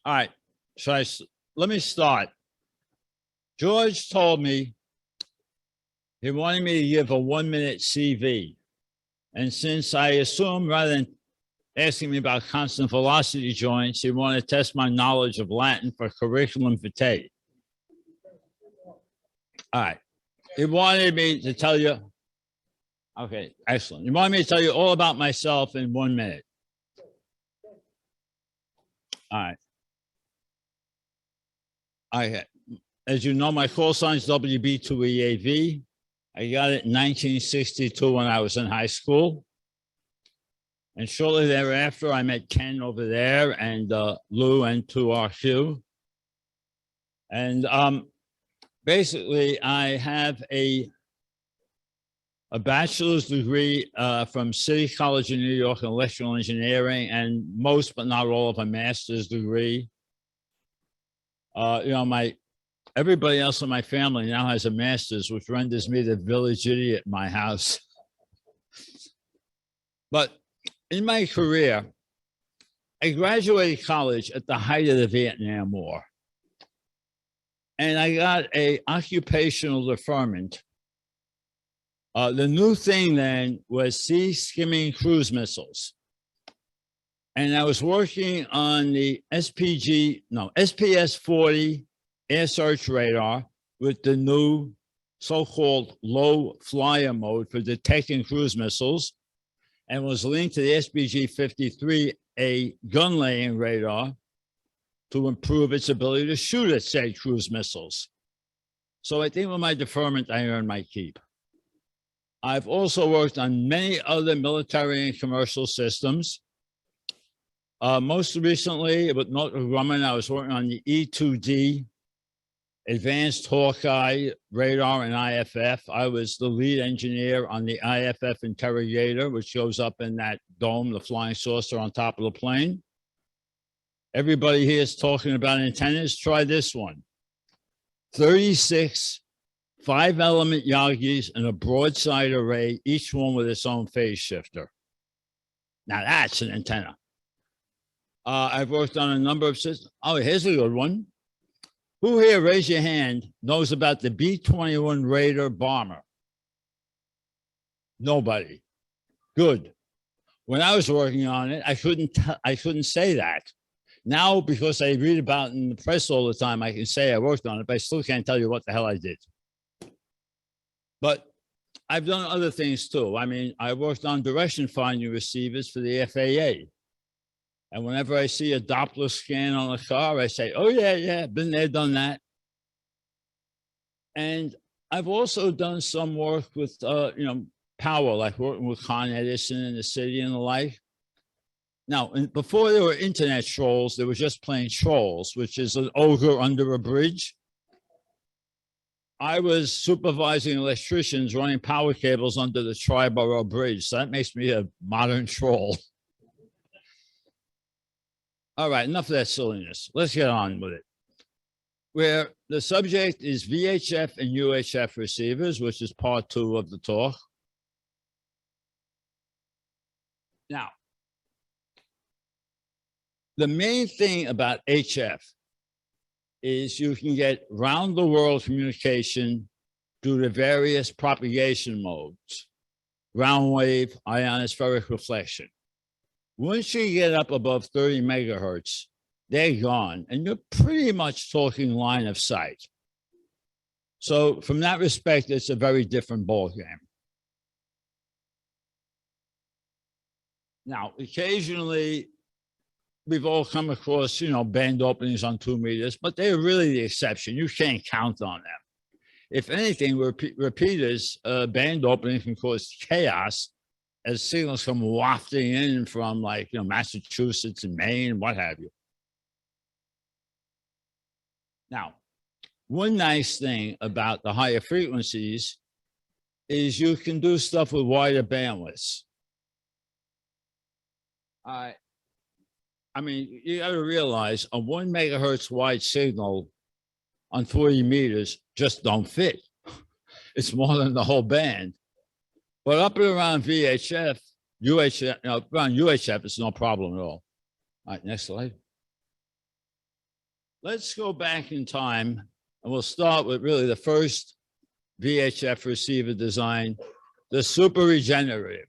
All right. Let me start. George told me he wanted me to give a 1-minute CV. And since I assumed rather than asking me about constant velocity joints, he wanted to test my knowledge of Latin for curriculum vitae. All right. He wanted me to tell you. Okay, excellent. He wanted me to tell you all about myself in 1 minute. All right. As you know, my call sign is WB2EAV. I got it in 1962 when I was in high school. And shortly thereafter, I met Ken over there and Lou and 2RQ. And basically, I have a bachelor's degree from City College in New York in electrical engineering, and most, but not all, of a master's degree. Everybody else in my family now has a master's, which renders me the village idiot in my house. But in my career, I graduated college at the height of the Vietnam War. And I got an occupational deferment. The new thing then was sea-skimming cruise missiles. And I was working on the SPS-40 air search radar with the new so-called low flyer mode for detecting cruise missiles, and was linked to the SPG-53, a gun laying radar, to improve its ability to shoot at said cruise missiles. So I think with my deferment, I earned my keep. I've also worked on many other military and commercial systems. Most recently, with Northrop Grumman, I was working on the E-2D, Advanced Hawkeye radar and IFF. I was the lead engineer on the IFF interrogator, which goes up in that dome, the flying saucer on top of the plane. Everybody here is talking about antennas. Try this one. 36 5-element Yagis and a broadside array, each one with its own phase shifter. Now that's an antenna. I've worked on a number of systems. Oh, here's a good one. Who here, raise your hand, knows about the B-21 Raider bomber? Nobody. Good. When I was working on it, I couldn't say that. Now, because I read about it in the press all the time, I can say I worked on it, but I still can't tell you what the hell I did. But I've done other things too. I mean, I worked on direction finding receivers for the FAA. And whenever I see a Doppler scan on a car, I say, oh, yeah, been there, done that. And I've also done some work with, power, like working with Con Edison in the city and the like. Now, before there were internet trolls, there was just plain trolls, which is an ogre under a bridge. I was supervising electricians running power cables under the Triborough Bridge. So that makes me a modern troll. All right, enough of that silliness. Let's get on with it. Where the subject is VHF and UHF receivers, which is part 2 of the talk. Now, the main thing about HF is you can get round-the-world communication due to various propagation modes, ground wave, ionospheric reflection. Once you get up above 30 megahertz, they're gone, and you're pretty much talking line of sight. So from that respect, it's a very different ballgame. Now, occasionally, we've all come across, band openings on 2 meters, but they're really the exception. You can't count on them. If anything, repeaters, band opening can cause chaos as signals come wafting in from Massachusetts and Maine, what have you. Now, one nice thing about the higher frequencies is you can do stuff with wider bandwidths. I mean, you got to realize a 1 megahertz wide signal on 40 meters just don't fit. It's more than the whole band. But up and around VHF, UHF, around UHF, it's no problem at all. All right, next slide. let's go back in time, and we'll start with really the first VHF receiver design, the super regenerative.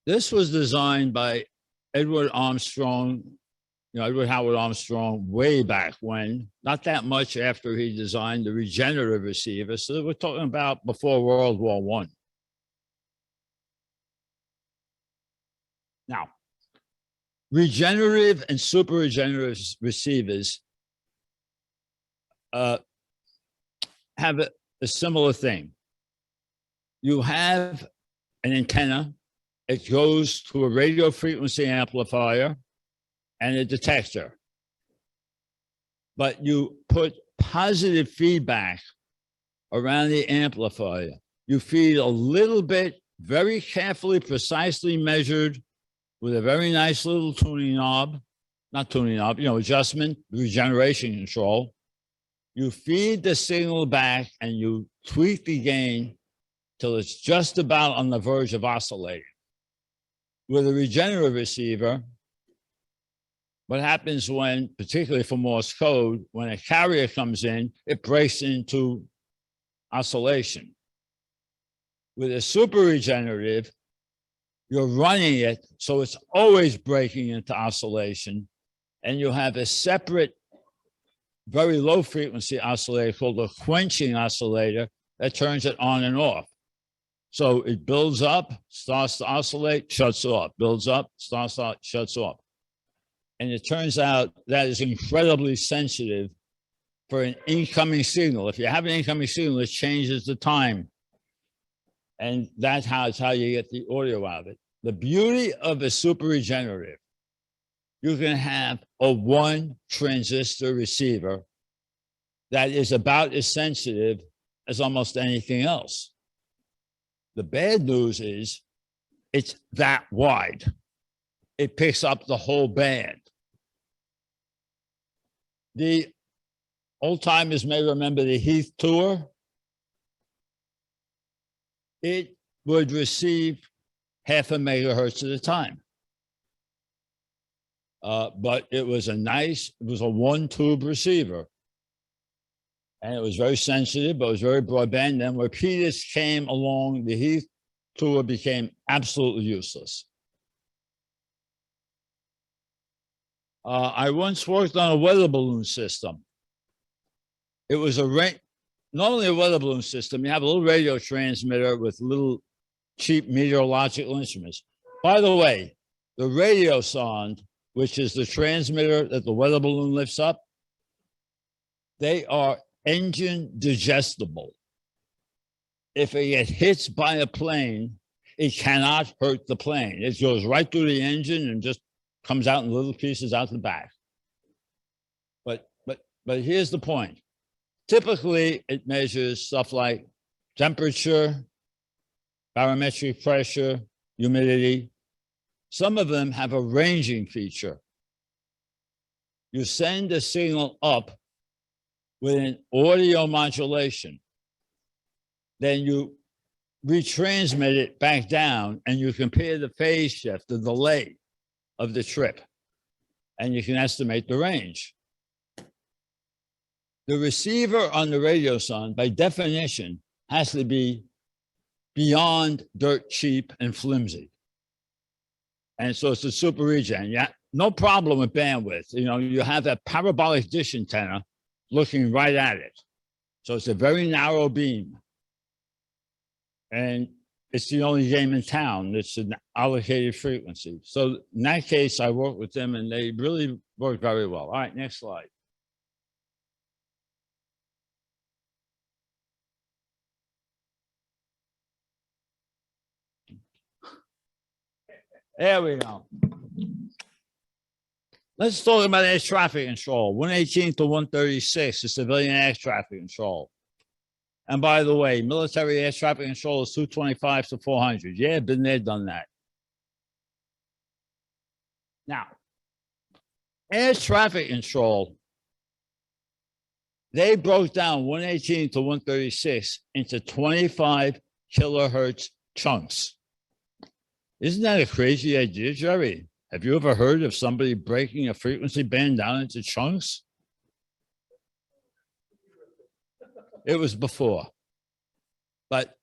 This was designed by Edward Armstrong, Edward Howard Armstrong, way back when, not that much after he designed the regenerative receiver. So we're talking about before World War I. Now, regenerative and super regenerative receivers have a similar thing. You have an antenna. It goes to a radio frequency amplifier and a detector. But you put positive feedback around the amplifier. You feed a little bit, very carefully, precisely measured with a very nice little tuning knob, not tuning knob, adjustment, regeneration control. You feed the signal back and you tweak the gain till it's just about on the verge of oscillating. With a regenerative receiver, what happens when, particularly for Morse code, when a carrier comes in, it breaks into oscillation. With a super regenerative, you're running it, so it's always breaking into oscillation, and you have a separate, very low frequency oscillator called a quenching oscillator that turns it on and off. So it builds up, starts to oscillate, shuts off, builds up, starts out, shuts off. And it turns out that is incredibly sensitive for an incoming signal. If you have an incoming signal, it changes the time. And that's how you get the audio out of it. The beauty of a super regenerative, you can have a one transistor receiver that is about as sensitive as almost anything else. The bad news is it's that wide. It picks up the whole band. The old timers may remember the Heath tour. It would receive 0.5 megahertz at a time. But it was a one tube receiver. And it was very sensitive, but it was very broadband. Then where Peters came along, the Heath tour became absolutely useless. I once worked on a weather balloon system. It was not only a weather balloon system, you have a little radio transmitter with little cheap meteorological instruments. By the way, the radio sound, which is the transmitter that the weather balloon lifts up, they are engine digestible. If it gets hit by a plane, it cannot hurt the plane. It goes right through the engine and just comes out in little pieces out the back. But here's the point. Typically, it measures stuff like temperature, barometric pressure, humidity. Some of them have a ranging feature. You send a signal up with an audio modulation. Then you retransmit it back down and you compare the phase shift, the delay of the trip, and you can estimate the range. The receiver on the radio sound, by definition, has to be beyond dirt cheap and flimsy. And so it's a super regen. Yeah, no problem with bandwidth. You have that parabolic dish antenna looking right at it. So it's a very narrow beam. And it's the only game in town that's an allocated frequency. So in that case, I worked with them and they really worked very well. All right, next slide. There we go. Let's talk about air traffic control. 118 to 136 is civilian air traffic control. And by the way, military air traffic control is 225 to 400. Yeah, been there, done that. Now, air traffic control, they broke down 118 to 136 into 25 kilohertz chunks. Isn't that a crazy idea, Jerry? Have you ever heard of somebody breaking a frequency band down into chunks? It was before. But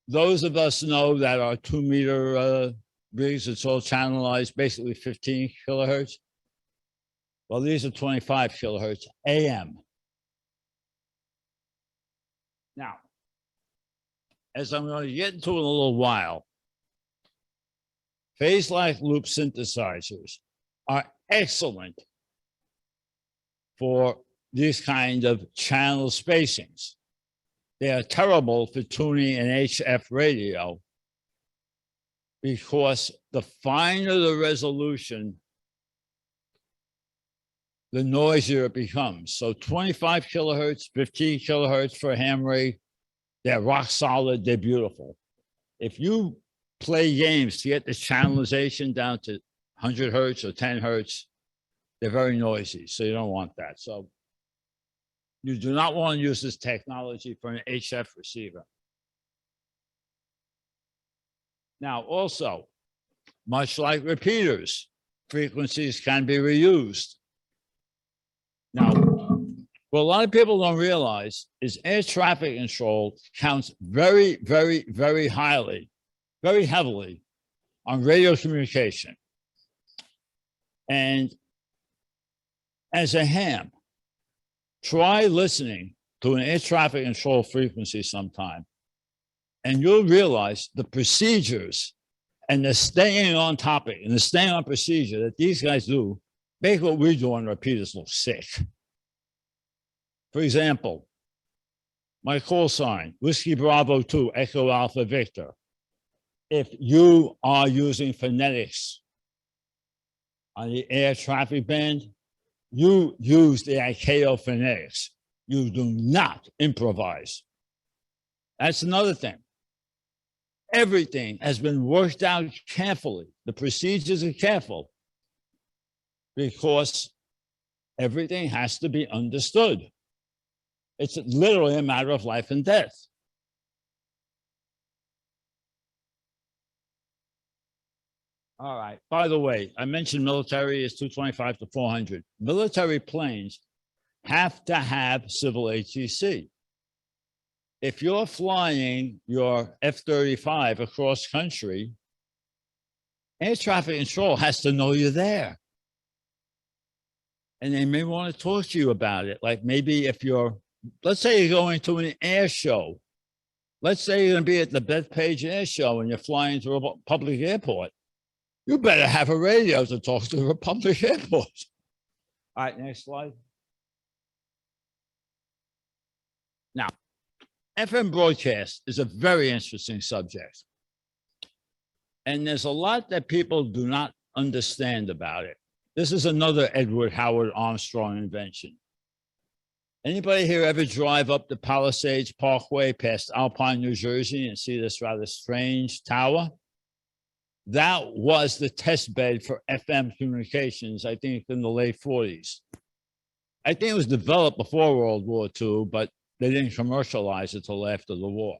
those of us know that our 2-meter rigs, it's all channelized, basically 15 kilohertz. Well, these are 25 kilohertz AM. Now, as I'm going to get into in a little while, phase-locked loop synthesizers are excellent for these kind of channel spacings. They are terrible for tuning an HF radio because the finer the resolution, the noisier it becomes. So 25 kilohertz, 15 kilohertz for a ham ray, they're rock solid, they're beautiful. If you play games to get the channelization down to 100 hertz or 10 hertz, they're very noisy, so you don't want that. So you do not want to use this technology for an HF receiver. Now, also, much like repeaters, frequencies can be reused. Now, what a lot of people don't realize is air traffic control counts very, very, very highly, very heavily on radio communication. And as a ham, try listening to an air traffic control frequency sometime, and you'll realize the procedures and the staying on topic and the staying on procedure that these guys do make what we do on repeaters look sick. For example, my call sign, Whiskey Bravo 2, Echo Alpha Victor. If you are using phonetics on the air traffic band, you use the ICAO phonetics. You do not improvise. That's another thing. Everything has been worked out carefully. The procedures are careful because everything has to be understood. It's literally a matter of life and death. All right. By the way, I mentioned military is 225 to 400. Military planes have to have civil ATC. If you're flying your F-35 across country, air traffic control has to know you're there. And they may want to talk to you about it. Like maybe if you're, let's say you're going to an air show. Let's say you're going to be at the Bethpage Air Show and you're flying to a public airport. You better have a radio to talk to the public airport. All right, next slide. Now, FM broadcast is a very interesting subject. And there's a lot that people do not understand about it. This is another Edward Howard Armstrong invention. Anybody here ever drive up the Palisades Parkway past Alpine, New Jersey and see this rather strange tower? That was the test bed for FM communications, I think, in the late 40s. I think it was developed before World War II, but they didn't commercialize it until after the war.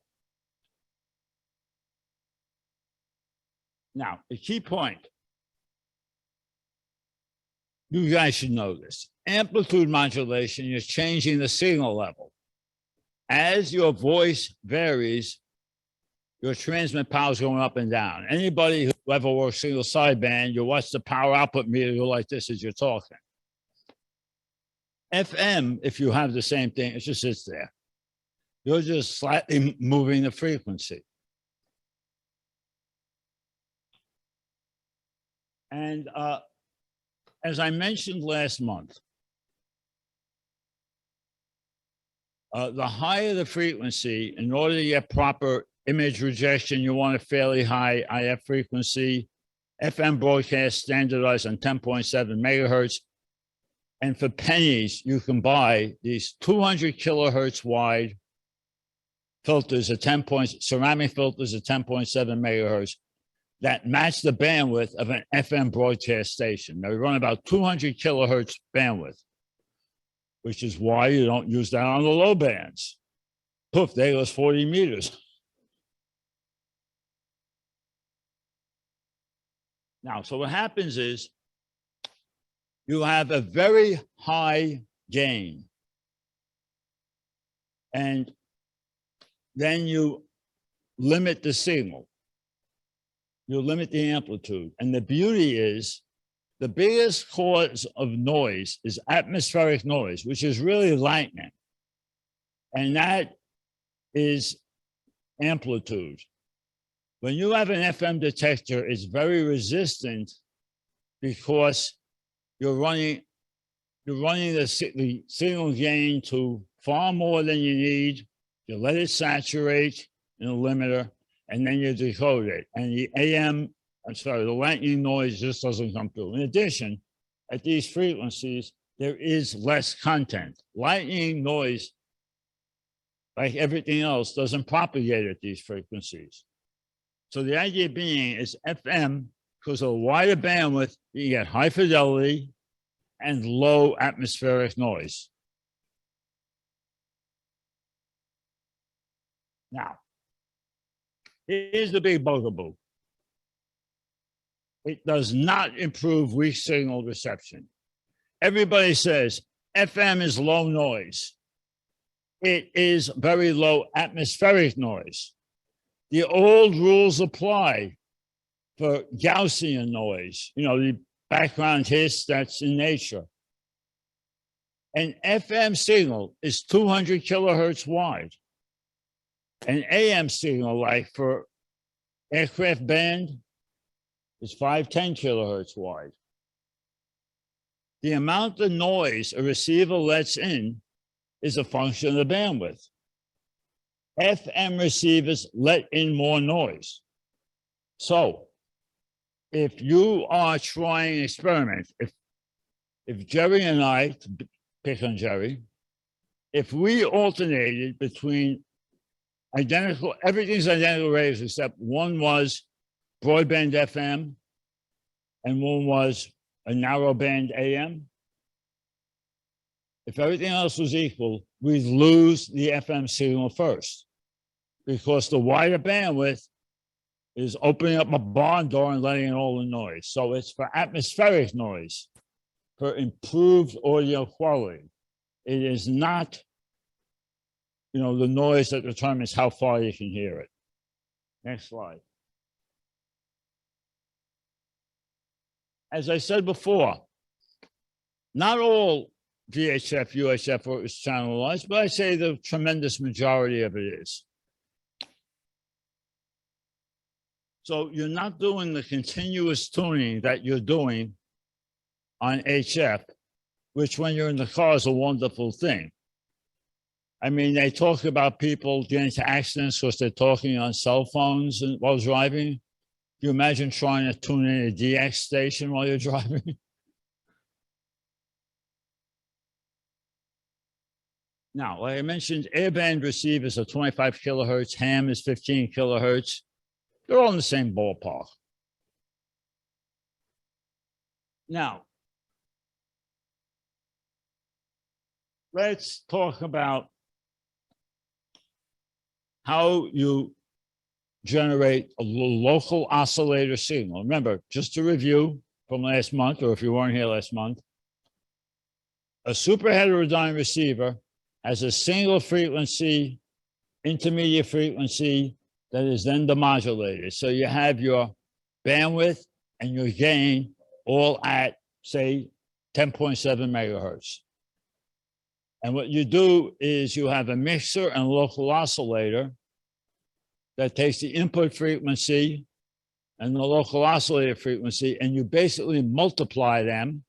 Now, the key point, you guys should know this. Amplitude modulation, you're changing the signal level. As your voice varies, your transmit power is going up and down. Anybody who ever works single sideband, you watch the power output meter go like this as you're talking. FM, if you have the same thing, it just sits there. You're just slightly moving the frequency. And as I mentioned last month, the higher the frequency, in order to get proper image rejection, you want a fairly high IF frequency. FM broadcast standardized on 10.7 megahertz. And for pennies, you can buy these 200 kilohertz wide filters at ceramic filters at 10.7 megahertz that match the bandwidth of an FM broadcast station. Now, we run about 200 kilohertz bandwidth, which is why you don't use that on the low bands. Poof, there goes 40 meters. Now, so what happens is you have a very high gain. And then you limit the signal. You limit the amplitude. And the beauty is the biggest cause of noise is atmospheric noise, which is really lightning. And that is amplitude. When you have an FM detector, it's very resistant because you're running the signal gain to far more than you need. You let it saturate in a limiter, and then you decode it. And the the lightning noise just doesn't come through. In addition, at these frequencies, there is less content. Lightning noise, like everything else, doesn't propagate at these frequencies. So the idea being is FM, because of a wider bandwidth, you get high fidelity and low atmospheric noise. Now, here's the big bugaboo. It does not improve weak signal reception. Everybody says FM is low noise. It is very low atmospheric noise. The old rules apply for Gaussian noise, you know, the background hiss that's in nature. An FM signal is 200 kilohertz wide. An AM signal, like for aircraft band, is 510 kilohertz wide. The amount of noise a receiver lets in is a function of the bandwidth. FM receivers let in more noise. So if you are trying an experiment, if Jerry and I, to pick on Jerry, if we alternated between everything's identical radios except one was broadband FM and one was a narrowband AM, if everything else was equal, we'd lose the FM signal first, because the wider bandwidth is opening up a barn door and letting in all the noise. So it's for atmospheric noise, for improved audio quality. It is not, you know, the noise that determines how far you can hear it. Next slide. As I said before, not all VHF, UHF is channelized, but I say the tremendous majority of it is. So you're not doing the continuous tuning that you're doing on HF, which when you're in the car is a wonderful thing. I mean, they talk about people getting into accidents because they're talking on cell phones while driving. Can you imagine trying to tune in a DX station while you're driving? Now, like I mentioned, airband receivers are 25 kilohertz, ham is 15 kilohertz. They're all in the same ballpark. Now, let's talk about how you generate a local oscillator signal. Remember, just to review from last month, or if you weren't here last month, a super heterodyne receiver has a single frequency, intermediate frequency that is then demodulated. So you have your bandwidth and your gain all at, say, 10.7 megahertz. And what you do is you have a mixer and local oscillator that takes the input frequency and the local oscillator frequency, and you basically multiply them.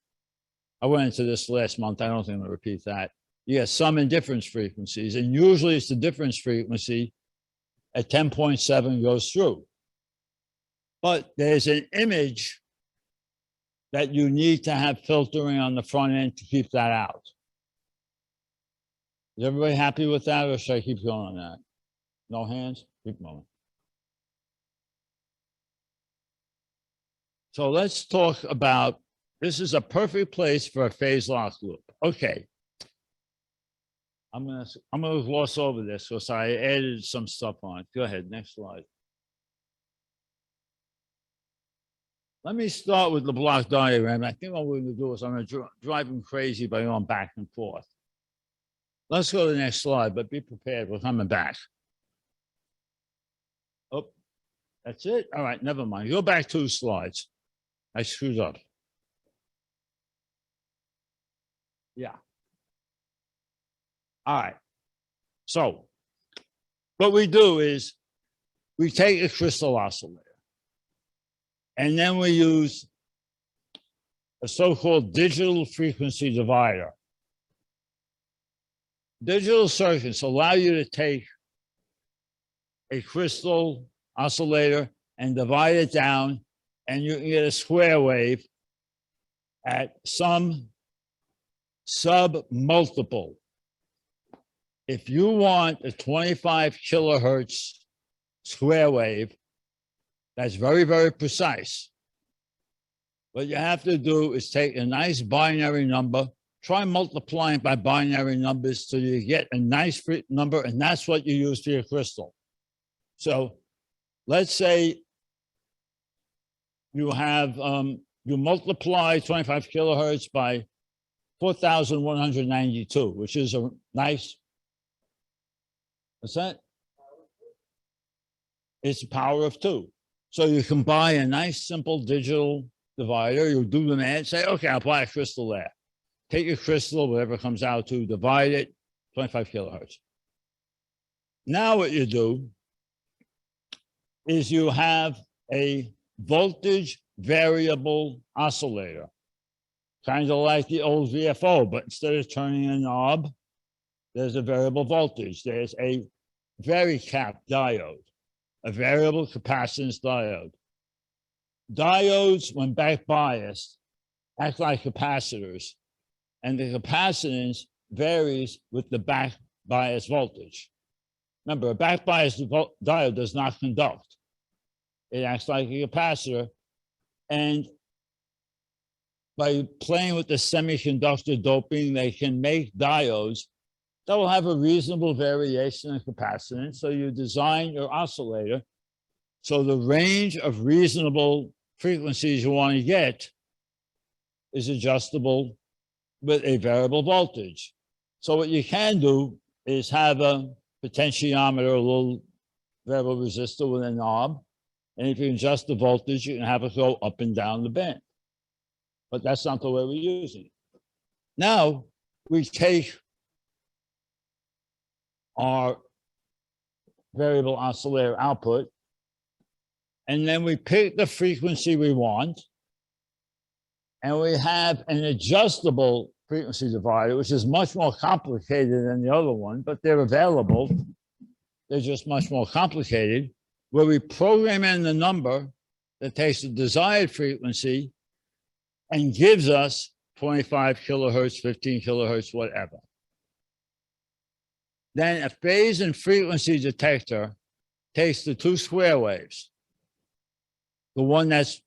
I went into this last month. I don't think I'm going to repeat that. You get sum and difference frequencies, and usually it's the difference frequency at 10.7 goes through. But there's an image that you need to have filtering on the front end to keep that out. Is everybody happy with that, or should I keep going on that? No hands? Keep going. So let's talk about, this is a perfect place for a phase lock loop. Okay. I'm gonna gloss over this because I added some stuff on it. Go ahead, next slide. Let me start with the block diagram. I think what we're gonna do is I'm gonna drive them crazy by going back and forth. Let's go to the next slide, but be prepared. We're coming back. Oh, that's it. All right, never mind. Go back 2 slides. I screwed up. Yeah. All right. So what we do is we take a crystal oscillator and then we use a so-called digital frequency divider. Digital circuits allow you to take a crystal oscillator and divide it down, and you can get a square wave at some sub-multiple. If you want a 25 kilohertz square wave, that's very, very precise. What you have to do is take a nice binary number, try multiplying by binary numbers till you get a nice number, and that's what you use for your crystal. So let's say you have, you multiply 25 kilohertz by 4,192, which is a nice, what's that? It's a power of 2. So you can buy a nice simple digital divider, you do the math, say, okay, I'll buy a crystal there. Take your crystal, whatever it comes out to, divide it, 25 kilohertz. Now what you do is you have a voltage variable oscillator, kind of like the old VFO, but instead of turning a knob, there's a variable voltage. There's a varicap diode, a variable capacitance diode. Diodes, when back biased, act like capacitors, and the capacitance varies with the back bias voltage. Remember, a back biased diode does not conduct. It acts like a capacitor, and by playing with the semiconductor doping, they can make diodes that will have a reasonable variation in capacitance. So you design your oscillator so the range of reasonable frequencies you want to get is adjustable with a variable voltage. So what you can do is have a potentiometer, a little variable resistor with a knob, and if you adjust the voltage, you can have it go up and down the band. But that's not the way we're using it. Now we take our variable oscillator output, and then we pick the frequency we want, and we have an adjustable frequency divider, which is much more complicated than the other one, but they're available. They're just much more complicated, where we program in the number that takes the desired frequency and gives us 25 kilohertz, 15 kilohertz, whatever. Then a phase and frequency detector takes the 2 square waves, the one that's,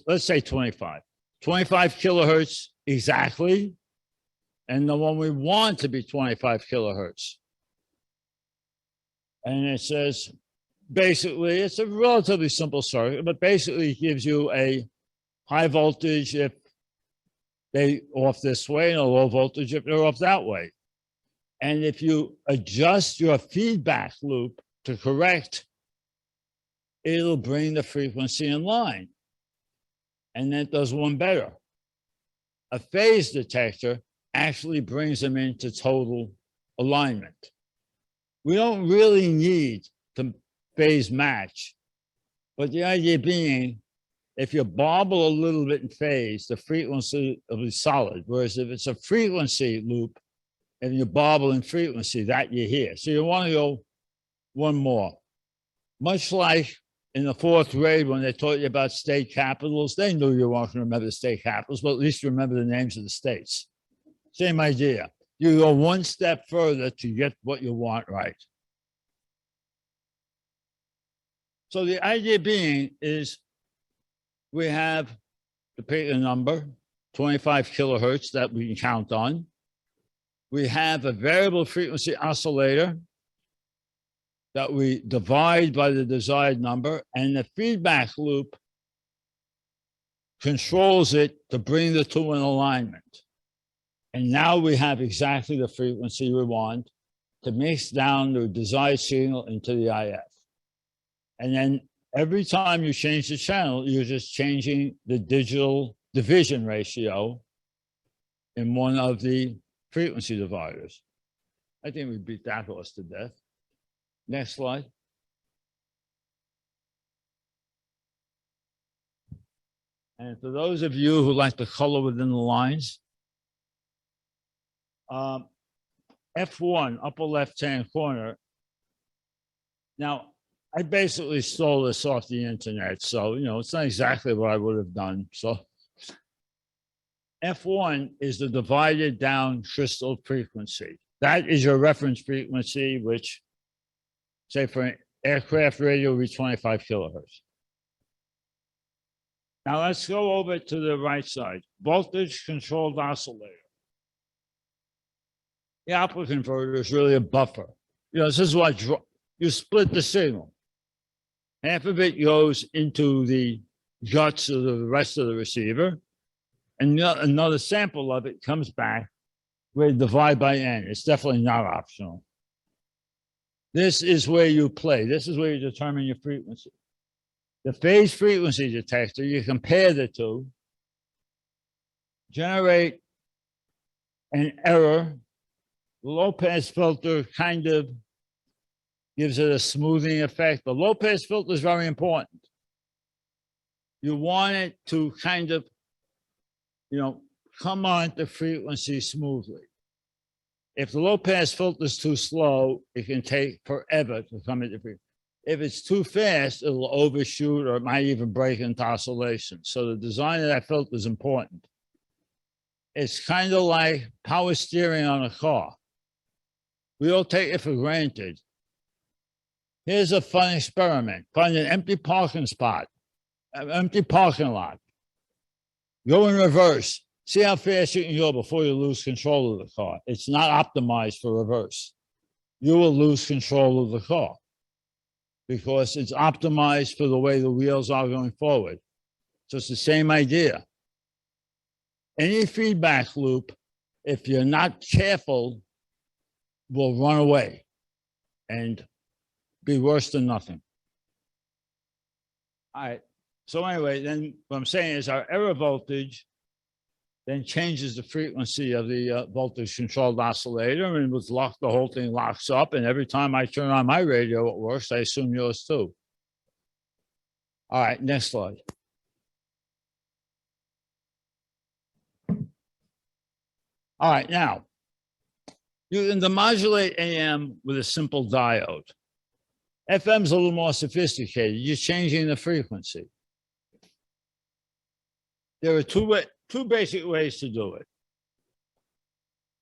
let's say 25 kilohertz exactly, and the one we want to be 25 kilohertz. And it says, basically, it's a relatively simple circuit, but basically it gives you a high voltage if they off this way and a low voltage if they're off that way. And if you adjust your feedback loop to correct, it'll bring the frequency in line. And that does one better. A phase detector actually brings them into total alignment. We don't really need to phase match, but the idea being, if you bobble a little bit in phase, the frequency will be solid. Whereas if it's a frequency loop and you bobble in frequency, that you hear. So you want to go one more. Much like in the 4th grade when they taught you about state capitals, they knew you weren't going to remember the state capitals, but at least you remember the names of the states. Same idea. You go one step further to get what you want right. So the idea being is we have to pick a number, 25 kilohertz that we can count on. We have a variable frequency oscillator that we divide by the desired number, and the feedback loop controls it to bring the 2 in alignment. And now we have exactly the frequency we want to mix down the desired signal into the IF. And then every time you change the channel, you're just changing the digital division ratio in one of the frequency dividers. I think we beat that horse to death. Next slide. And for those of you who like to color within the lines, F1, upper left-hand corner. Now, I basically stole this off the internet, so, it's not exactly what I would have done. So F1 is the divided down crystal frequency. That is your reference frequency, which, say, for an aircraft radio, would be 25 kilohertz. Now let's go over to the right side. Voltage controlled oscillator. The output converter is really a buffer. This is what you split the signal. Half of it goes into the guts of the rest of the receiver, and another sample of it comes back where you divide by n. It's definitely not optional. This is where you play. This is where you determine your frequency. The phase frequency detector, you compare the two, generate an error. The low-pass filter kind of gives it a smoothing effect. The low-pass filter is very important. You want it to kind of, come on to frequency smoothly. If the low-pass filter is too slow, it can take forever to come into frequency. If it's too fast, it'll overshoot or it might even break into oscillation. So the design of that filter is important. It's kind of like power steering on a car. We all take it for granted. Here's a fun experiment. Find an empty parking spot, an empty parking lot. Go in reverse. See how fast you can go before you lose control of the car. It's not optimized for reverse. You will lose control of the car because it's optimized for the way the wheels are going forward. So it's the same idea. Any feedback loop, if you're not careful, will run away and be worse than nothing. All right. So anyway, then what I'm saying is our error voltage then changes the frequency of the voltage controlled oscillator, and with lock, the whole thing locks up. And every time I turn on my radio, it works. I assume yours too. All right, next slide. All right, now you can demodulate AM with a simple diode. FM's a little more sophisticated. You're changing the frequency. There are two basic ways to do it.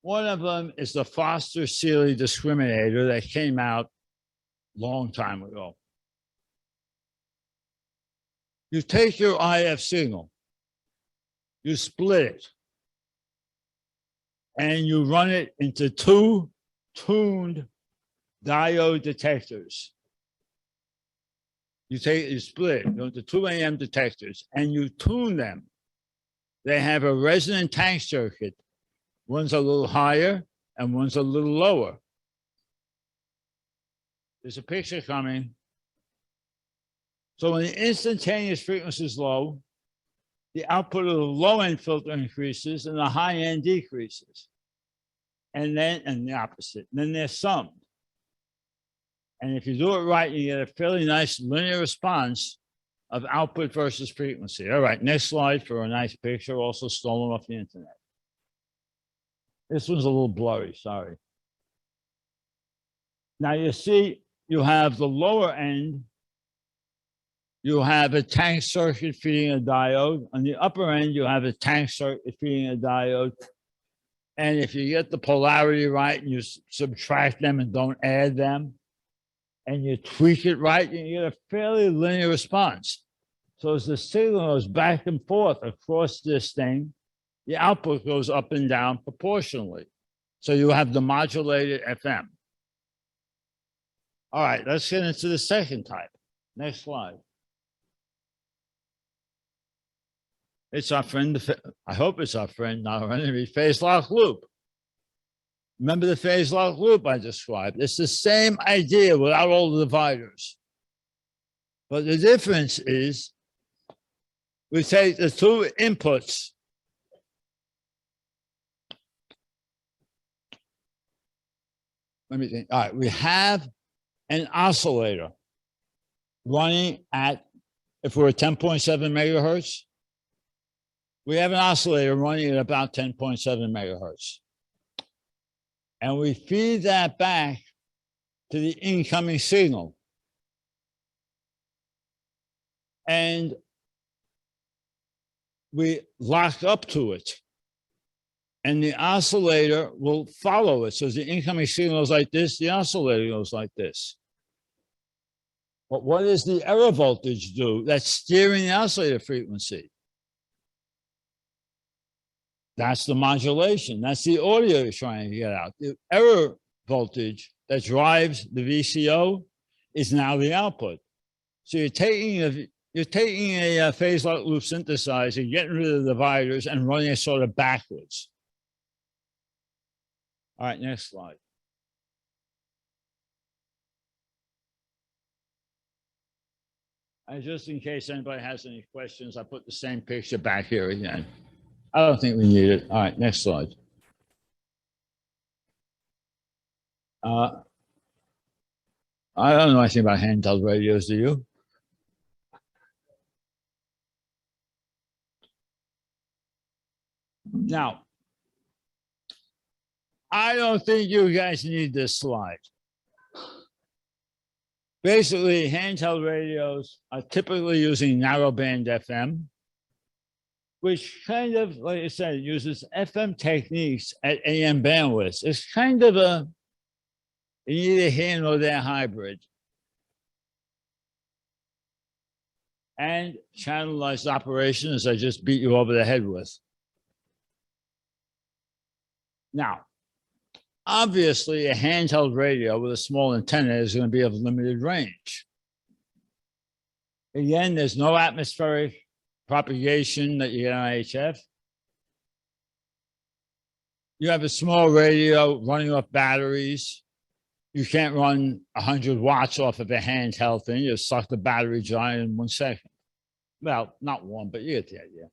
One of them is the Foster-Seeley discriminator that came out a long time ago. You take your IF signal, you split it, and you run it into two tuned diode detectors. You split it into two AM detectors, and you tune them. They have a resonant tank circuit. One's a little higher and one's a little lower. There's a picture coming. So when the instantaneous frequency is low, the output of the low end filter increases and the high end decreases. And the opposite. And then they're summed. And if you do it right, you get a fairly nice linear response of output versus frequency. All right, next slide for a nice picture, also stolen off the internet. This one's a little blurry, sorry. Now you see, you have the lower end, you have a tank circuit feeding a diode. On the upper end, you have a tank circuit feeding a diode. And if you get the polarity right and you subtract them and don't add them, and you tweak it right, you get a fairly linear response. So as the signal goes back and forth across this thing, the output goes up and down proportionally. So you have the modulated FM. All right, let's get into the second type. Next slide. It's our friend, I hope it's our friend, not our enemy, phase lock loop. Remember the phase lock loop I described? It's the same idea without all the dividers. But the difference is we take the two inputs. Let me think. All right, we have an oscillator running at, if we're at 10.7 megahertz, we have an oscillator running at about 10.7 megahertz. And we feed that back to the incoming signal. And we lock up to it. And the oscillator will follow it. So the incoming signal is like this, the oscillator goes like this. But what does the error voltage do? That's steering the oscillator frequency. That's the modulation. That's the audio you're trying to get out. The error voltage that drives the VCO is now the output. So you're taking a phase lock loop synthesizer, getting rid of the dividers and running it sort of backwards. All right, next slide. And just in case anybody has any questions, I put the same picture back here again. I don't think we need it. All right, next slide. I don't know anything about handheld radios, do you? Now, I don't think you guys need this slide. Basically, handheld radios are typically using narrowband FM, which kind of, like I said, uses FM techniques at AM bandwidths. It's kind of a either here or there hybrid. And channelized operations I just beat you over the head with. Now, obviously, a handheld radio with a small antenna is going to be of limited range. Again, there's no atmospheric propagation that you get on HF. You have a small radio running off batteries. You can't run 100 watts off of a handheld thing. You suck the battery dry in 1 second. Well, not one, but you get the idea.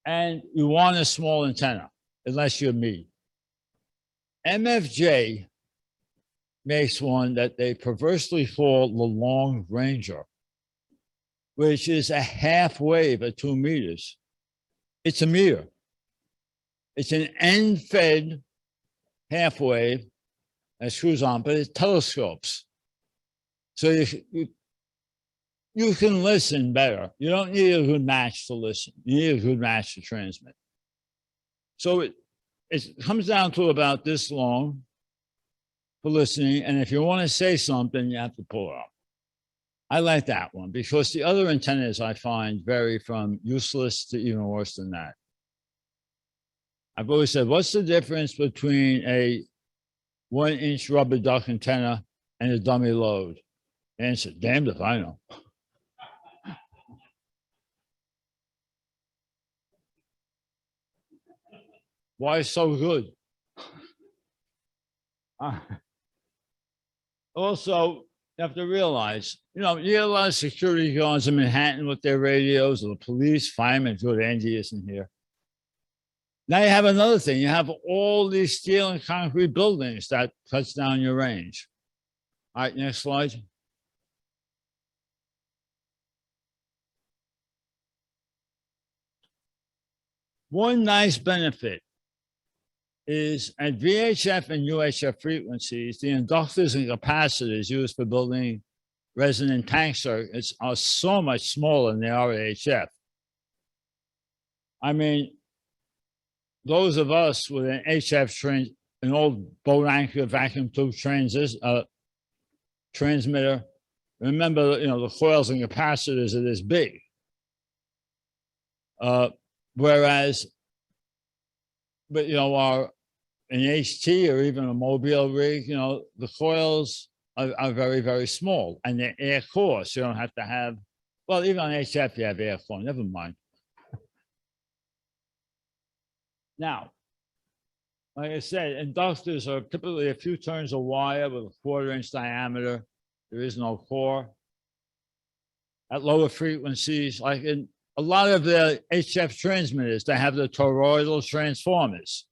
And you want a small antenna, unless you're me. MFJ makes one that they perversely call the long ranger, which is a half wave at 2 meters. It's a meter. It's an end-fed half wave that screws on, but it telescopes. So you can listen better. You don't need a good match to listen. You need a good match to transmit. So it comes down to about this long for listening. And if you want to say something, you have to pull it up. I like that one because the other antennas I find vary from useless to even worse than that. I've always said, what's the difference between a 1-inch rubber duck antenna and a dummy load? Answer, damned if I know. Why so good? Also, you have to realize, you get a lot of security guards in Manhattan with their radios, or the police, firemen. Good, Andy isn't here. Now you have another thing. You have all these steel and concrete buildings that cuts down your range. All right, next slide. One nice benefit is at VHF and UHF frequencies, the inductors and capacitors used for building resonant tank circuits are so much smaller than they are at HF. I mean, those of us with an HF an old boat anchor vacuum tube transmitter, remember, the coils and capacitors are this big. Whereas, but an HT or even a mobile rig, the coils are very, very small, and they're air core, so you don't have to have Well, even on HF, you have airflow. Never mind. Now, like I said, inductors are typically a few turns of wire with a 1/4-inch diameter. There is no core. At lower frequencies, like in a lot of the HF transmitters, they have the toroidal transformers.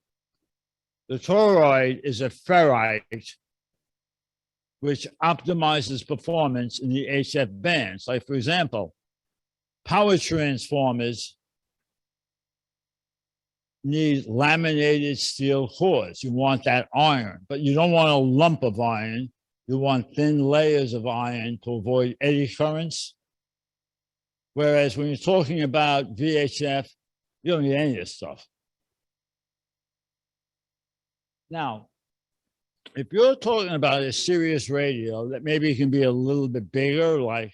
The toroid is a ferrite which optimizes performance in the HF bands. Like, for example, power transformers need laminated steel cores. You want that iron, but you don't want a lump of iron. You want thin layers of iron to avoid eddy currents. Whereas when you're talking about VHF, you don't need any of this stuff. Now, if you're talking about a serious radio that maybe can be a little bit bigger, like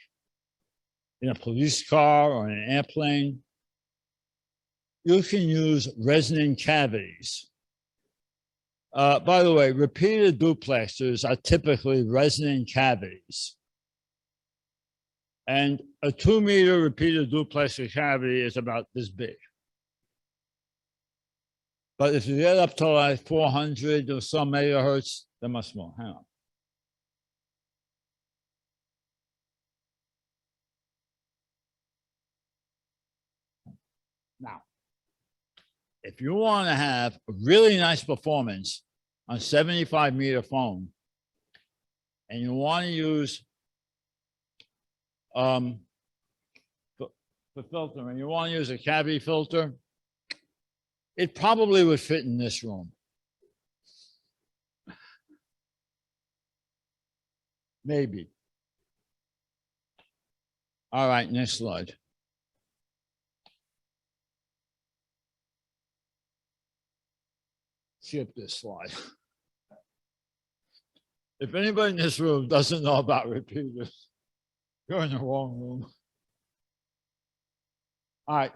in a police car or in an airplane, you can use resonant cavities. By the way, repeater duplexers are typically resonant cavities. And a 2-meter repeater duplexer cavity is about this big. But if you get up to like 400 or some megahertz, they're much more. Hang on. Now, if you want to have a really nice performance on 75-meter phone, and you want to use for filtering, you want to use a cavity filter, it probably would fit in this room. Maybe. All right, next slide. Skip this slide. If anybody in this room doesn't know about repeaters, you're in the wrong room. All right.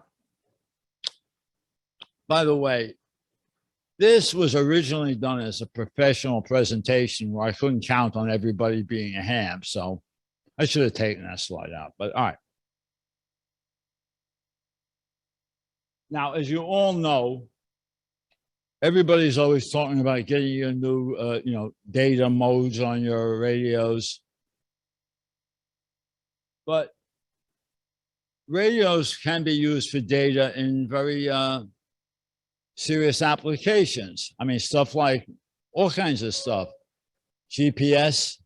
By the way, this was originally done as a professional presentation where I couldn't count on everybody being a ham, so I should have taken that slide out, but all right. Now, as you all know, everybody's always talking about getting your new, data modes on your radios. But radios can be used for data in very serious applications. I mean, stuff like all kinds of stuff. GPS,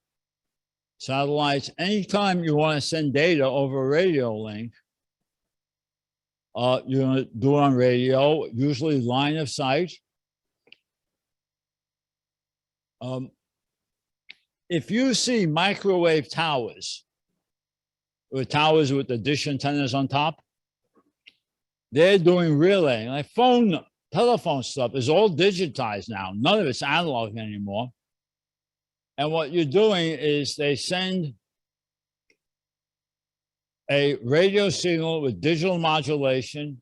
satellites. Anytime you want to send data over a radio link, you're going to do it on radio, usually line of sight. If you see microwave towers, or towers with the dish antennas on top, they're doing relaying. Like telephone stuff is all digitized now. None of it's analog anymore. And what you're doing is they send a radio signal with digital modulation,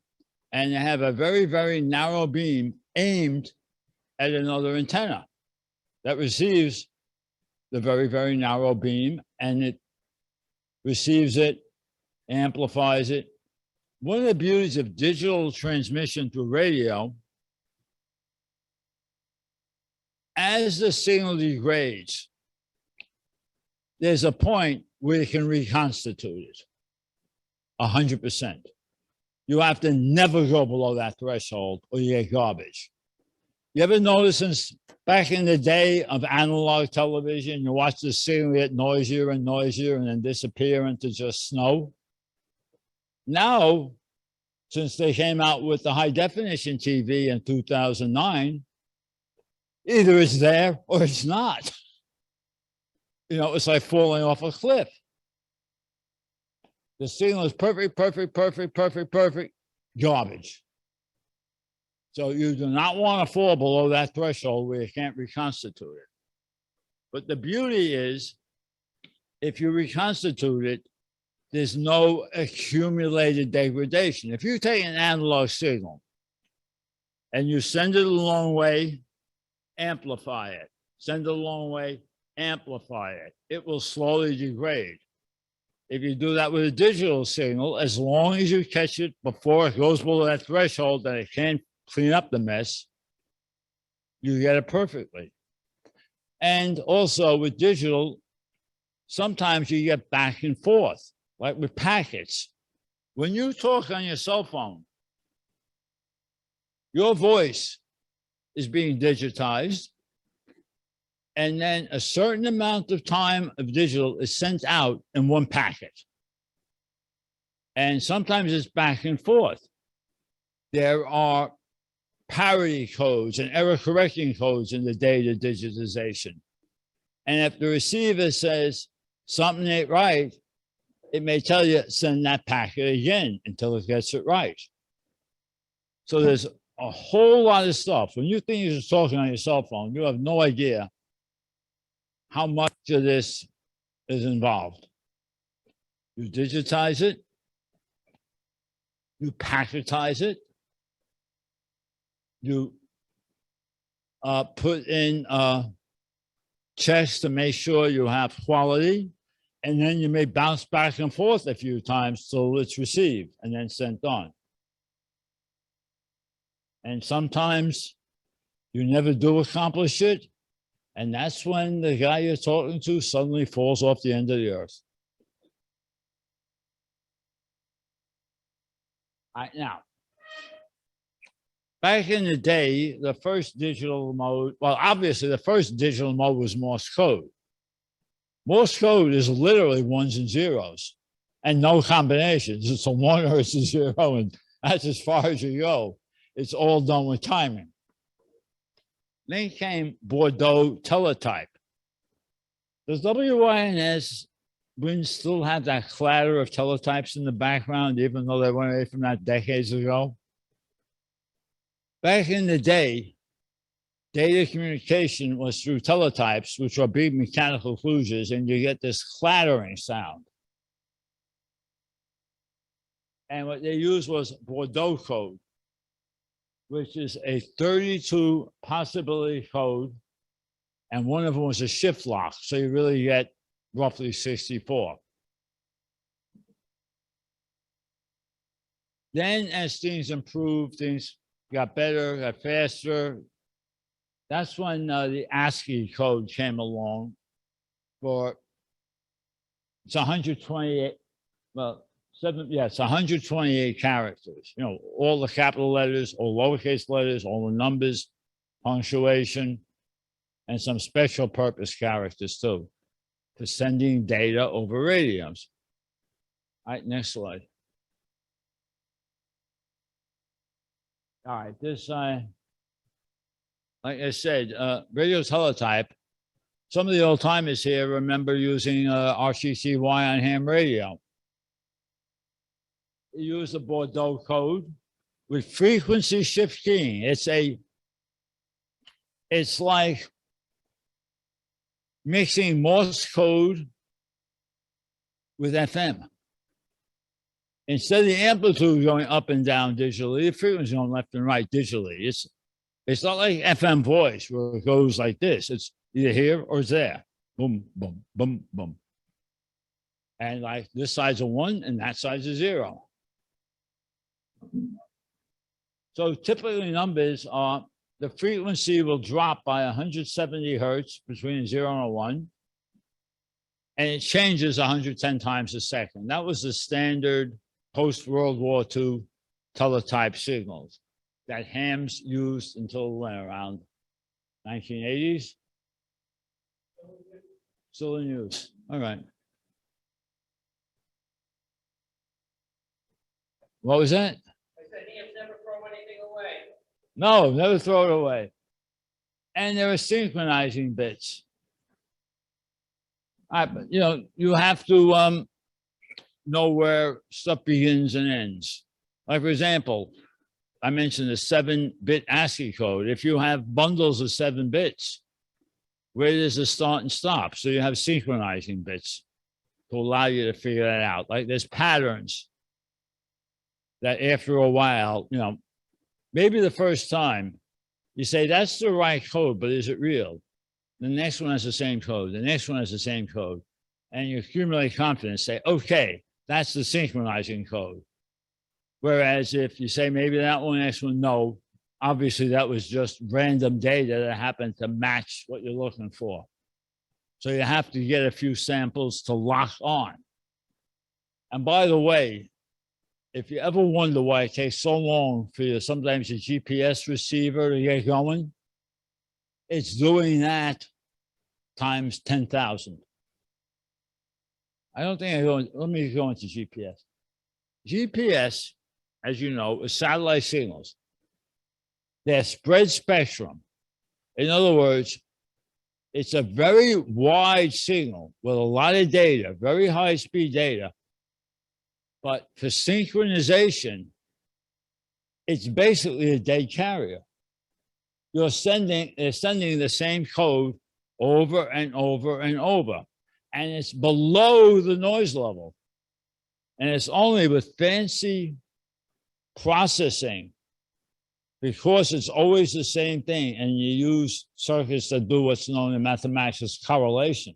and they have a very, very narrow beam aimed at another antenna that receives the very, very narrow beam, and it receives it, amplifies it. One of the beauties of digital transmission through radio, as the signal degrades, there's a point where it can reconstitute it 100%. You have to never go below that threshold or you get garbage. You ever notice since back in the day of analog television, you watch the signal get noisier and noisier and then disappear into just snow? Now, since they came out with the high definition TV in 2009, either it's there or it's not. It's like falling off a cliff. The signal is perfect, garbage. So you do not want to fall below that threshold where you can't reconstitute it. But the beauty is, if you reconstitute it, there's no accumulated degradation. If you take an analog signal and you send it a long way, amplify it. Send it a long way, amplify it. It will slowly degrade. If you do that with a digital signal, as long as you catch it before it goes below that threshold that it can't clean up the mess, you get it perfectly. And also with digital, sometimes you get back and forth, like with packets. When you talk on your cell phone, your voice is being digitized, and then a certain amount of time of digital is sent out in one packet. And sometimes it's back and forth. There are parity codes and error correcting codes in the data digitization. And if the receiver says something ain't right, it may tell you send that packet again until it gets it right. So there's a whole lot of stuff. When you think you're talking on your cell phone, you have no idea how much of this is involved. You digitize it, you packetize it, you put in checks to make sure you have quality, and then you may bounce back and forth a few times till it's received and then sent on. And sometimes you never do accomplish it, and that's when the guy you're talking to suddenly falls off the end of the earth. All right, now, back in the day, the first digital mode, well, obviously the first digital mode was Morse code. Morse code is literally ones and zeros and no combinations. It's a 1 or it's a 0, and that's as far as you go. It's all done with timing. Then came Bordeaux teletype. Does WYNS winds still have that clatter of teletypes in the background, even though they went away from that decades ago? Back in the day, data communication was through teletypes, which are big mechanical fuses, and you get this clattering sound. And what they used was Bordeaux code, which is a 32 possibility code, and one of them was a shift lock, so you really get roughly 64. Then as things improved, things got better, got faster. That's when the ASCII code came along for, it's 128, well, it's 128 characters, you know, all the capital letters, all lowercase letters, all the numbers, punctuation, and some special purpose characters too, for sending data over radios. All right, next slide. All right, this, like I said, radio teletype, some of the old timers here remember using RCCY on ham radio. You use the Bordeaux code with frequency shift keying. It's like mixing Morse code with FM. Instead of the amplitude going up and down digitally, the frequency going left and right digitally. It's not like FM voice where it goes like this. It's either here or it's there. Boom, boom, boom, boom. And like this side's a 1 and that side's a 0. So typically numbers are, the frequency will drop by 170 hertz between a 0 and a 1, and it changes 110 times a second. That was the standard post-World War II teletype signals that hams used until when, around 1980s? Still in use. All right. What was that? Hams never throw anything away. No, never throw it away. And there are synchronizing bits. All right, but you know, you have to know where stuff begins and ends. Like for example, I mentioned the 7-bit ASCII code. If you have bundles of 7 bits, where does it start and stop? So you have synchronizing bits to allow you to figure that out. Like there's patterns that after a while, you know, maybe the first time you say that's the right code, but is it real? The next one has the same code. The next one has the same code. and you accumulate confidence, say, okay, that's the synchronizing code. Whereas if you say maybe that one, next one, no, obviously that was just random data that happened to match what you're looking for. So you have to get a few samples to lock on. And by the way, if you ever wonder why it takes so long for you, sometimes your GPS receiver to get going, it's doing that times 10,000. I don't think let me go into GPS. GPS, as you know, is satellite signals. They're spread spectrum. In other words, it's a very wide signal with a lot of data, very high speed data. But for synchronization, it's basically a dead carrier. They're sending the same code over and over and over. And it's below the noise level. And it's only with fancy processing, because it's always the same thing, and you use circuits that do what's known in mathematics as correlation.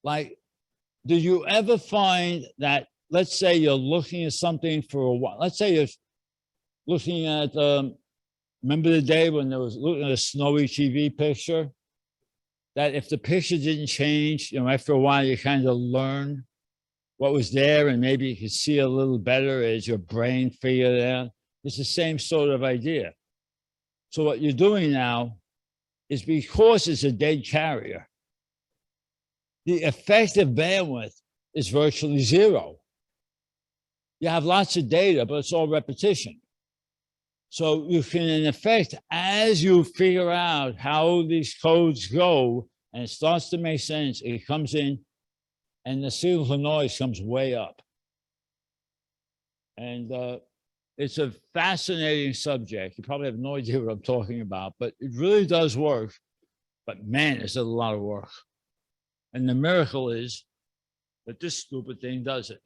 Like, did you ever find that, let's say you're looking at something for a while, let's say you're looking at, remember the day when there was looking at a snowy TV picture, that if the picture didn't change, you know, after a while you kind of learn what was there, and maybe you could see a little better as your brain figured it out. It's the same sort of idea. So what you're doing now is, because it's a dead carrier, the effective bandwidth is virtually zero. You have lots of data, but it's all repetition. So you can, in effect, as you figure out how these codes go and it starts to make sense, it comes in and the signal to noise comes way up. And it's a fascinating subject. You probably have no idea what I'm talking about, but it really does work. But man, is it a lot of work. And the miracle is that this stupid thing does it.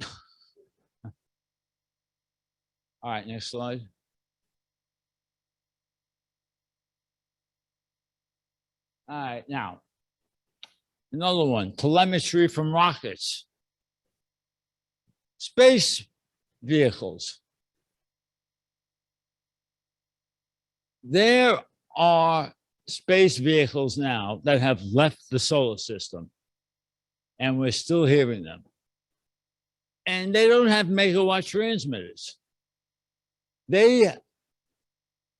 All right, next slide. All right, now, another one, telemetry from rockets. Space vehicles. There are space vehicles now that have left the solar system, and we're still hearing them. And they don't have megawatt transmitters.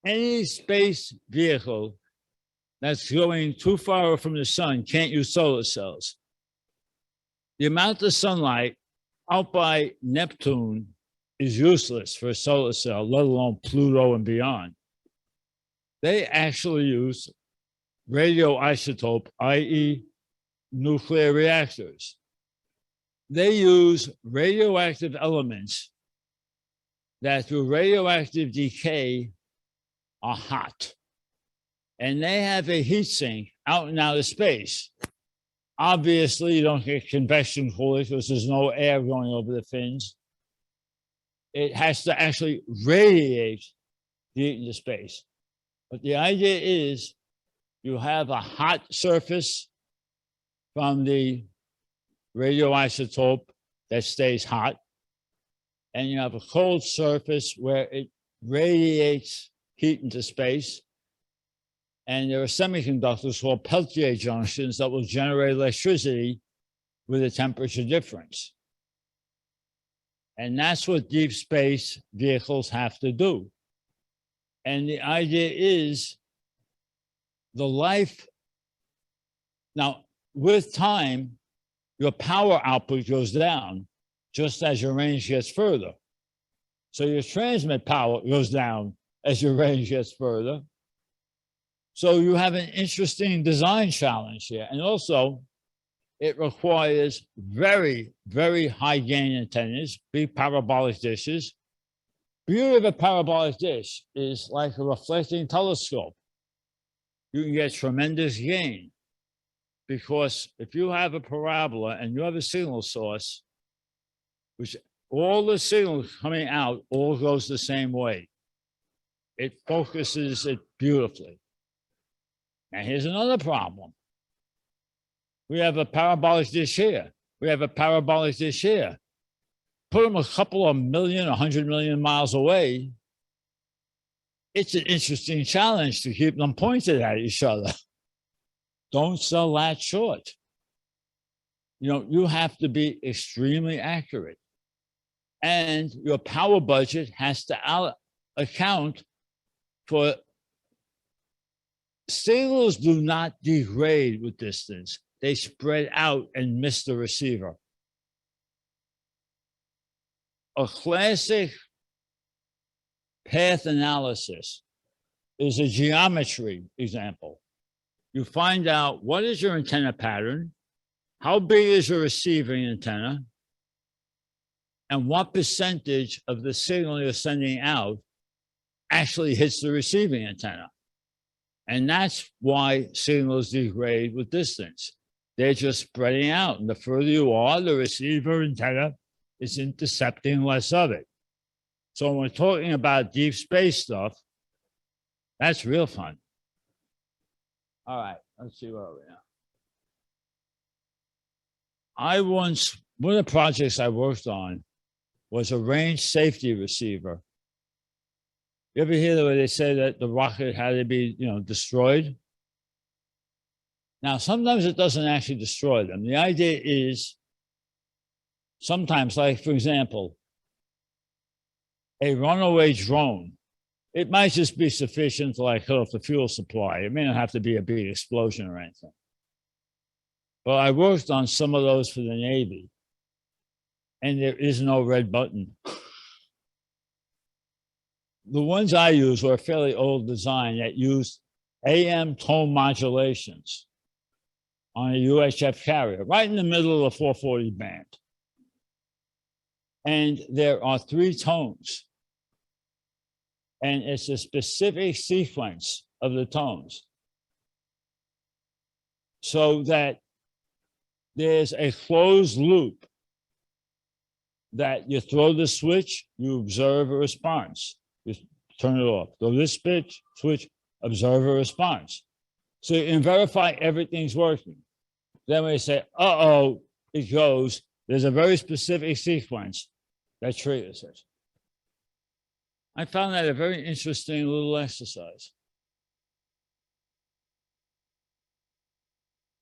Any space vehicle that's going too far from the sun can't use solar cells. The amount of sunlight out by Neptune is useless for a solar cell, let alone Pluto and beyond. They actually use radioisotope, i.e. nuclear reactors. They use radioactive elements that through radioactive decay are hot. And they have a heat sink out in outer space. Obviously, you don't get convection cooling because there's no air going over the fins. It has to actually radiate the heat into space. But the idea is you have a hot surface from the radioisotope that stays hot, and you have a cold surface where it radiates heat into space. And there are semiconductors called Peltier junctions that will generate electricity with a temperature difference. And that's what deep space vehicles have to do. And the idea is the life. Now, with time, your power output goes down just as your range gets further. So your transmit power goes down as your range gets further. So you have an interesting design challenge here. And also, it requires very, very high gain antennas, big parabolic dishes. Beauty of a parabolic dish is like a reflecting telescope. You can get tremendous gain, because if you have a parabola and you have a signal source, which all the signal coming out all goes the same way, it focuses it beautifully. Now, here's another problem. We have a parabolic dish here. We have a parabolic dish here. Put them a couple of million, 100 million miles away. It's an interesting challenge to keep them pointed at each other. Don't sell that short. You know, you have to be extremely accurate. And your power budget has to account for signals do not degrade with distance. They spread out and miss the receiver. A classic path analysis is a geometry example. You find out what is your antenna pattern, how big is your receiving antenna, and what percentage of the signal you're sending out actually hits the receiving antenna. And that's why signals degrade with distance. They're just spreading out. And the further you are, the receiver antenna is intercepting less of it. So when we're talking about deep space stuff, that's real fun. All right, let's see where we are. One of the projects I worked on was a range safety receiver. You ever hear the way they say that the rocket had to be, destroyed? Now, sometimes it doesn't actually destroy them. The idea is sometimes, like, for example, a runaway drone, it might just be sufficient to like cut off the fuel supply. It may not have to be a big explosion or anything. But I worked on some of those for the Navy, and there is no red button. The ones I used were a fairly old design that used AM tone modulations on a UHF carrier, right in the middle of the 440 band. And there are 3 tones. And it's a specific sequence of the tones, so that there's a closed loop that you throw the switch, you observe a response. You turn it off. Throw this switch, observe a response. So you can verify everything's working. Then when you say, uh-oh, it goes, there's a very specific sequence that triggers it. I found that a very interesting little exercise.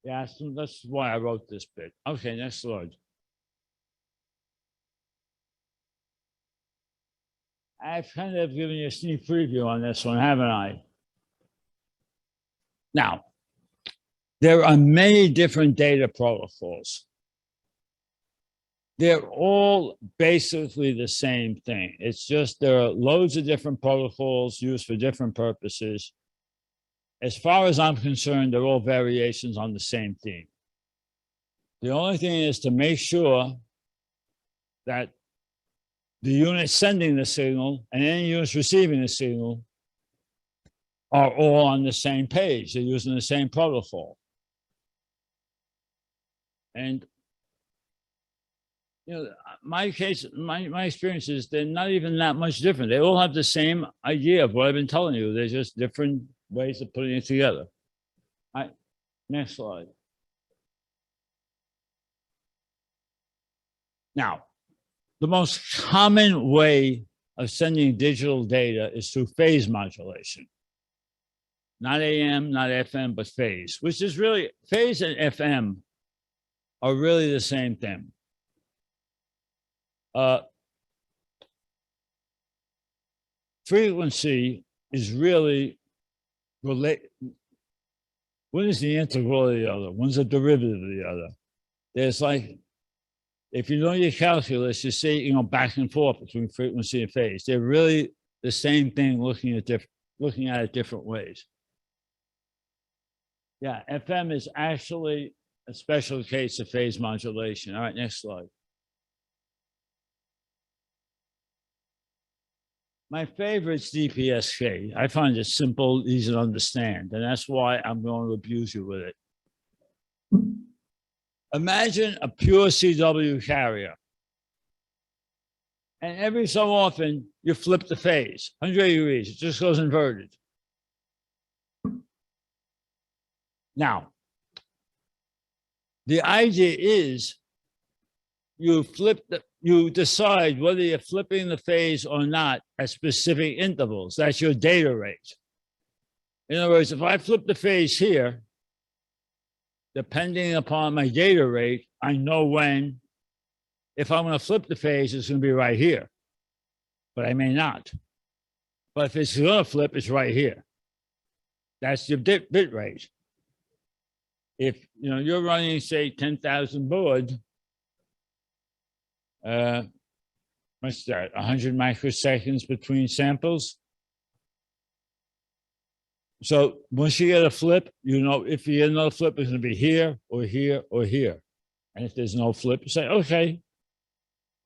Yeah, that's why I wrote this bit. Okay, next slide. I've kind of given you a sneak preview on this one, haven't I? Now, there are many different data protocols. They're all basically the same thing. It's just there are loads of different protocols used for different purposes. As far as I'm concerned, they're all variations on the same theme. The only thing is to make sure that the unit sending the signal and any units receiving the signal are all on the same page. They're using the same protocol. And my experience is they're not even that much different. They all have the same idea of what I've been telling you. They're just different ways of putting it together. All right, next slide. Now, the most common way of sending digital data is through phase modulation. Not AM, not FM, but phase, which is really, phase and FM are really the same thing. Frequency is really related. One is the integral of the other. One's a derivative of the other. There's like, if you know your calculus, you see, back and forth between frequency and phase. They're really the same thing, looking at it different ways. Yeah, FM is actually a special case of phase modulation. All right, next slide. My favorite is DPSK. I find it simple, easy to understand, and that's why I'm going to abuse you with it. Imagine a pure CW carrier. And every so often, you flip the phase, 180 degrees. It just goes inverted. Now, The idea is you decide whether you're flipping the phase or not at specific intervals. That's your data rate. In other words, if I flip the phase here, depending upon my data rate, I know when, if I'm going to flip the phase, it's going to be right here, but I may not. But if it's going to flip, it's right here. That's your bit rate. If you're running, say, 10,000 baud, what's that? 100 microseconds between samples. So once you get a flip, if you get another flip, it's going to be here or here or here. And if there's no flip, you say, okay,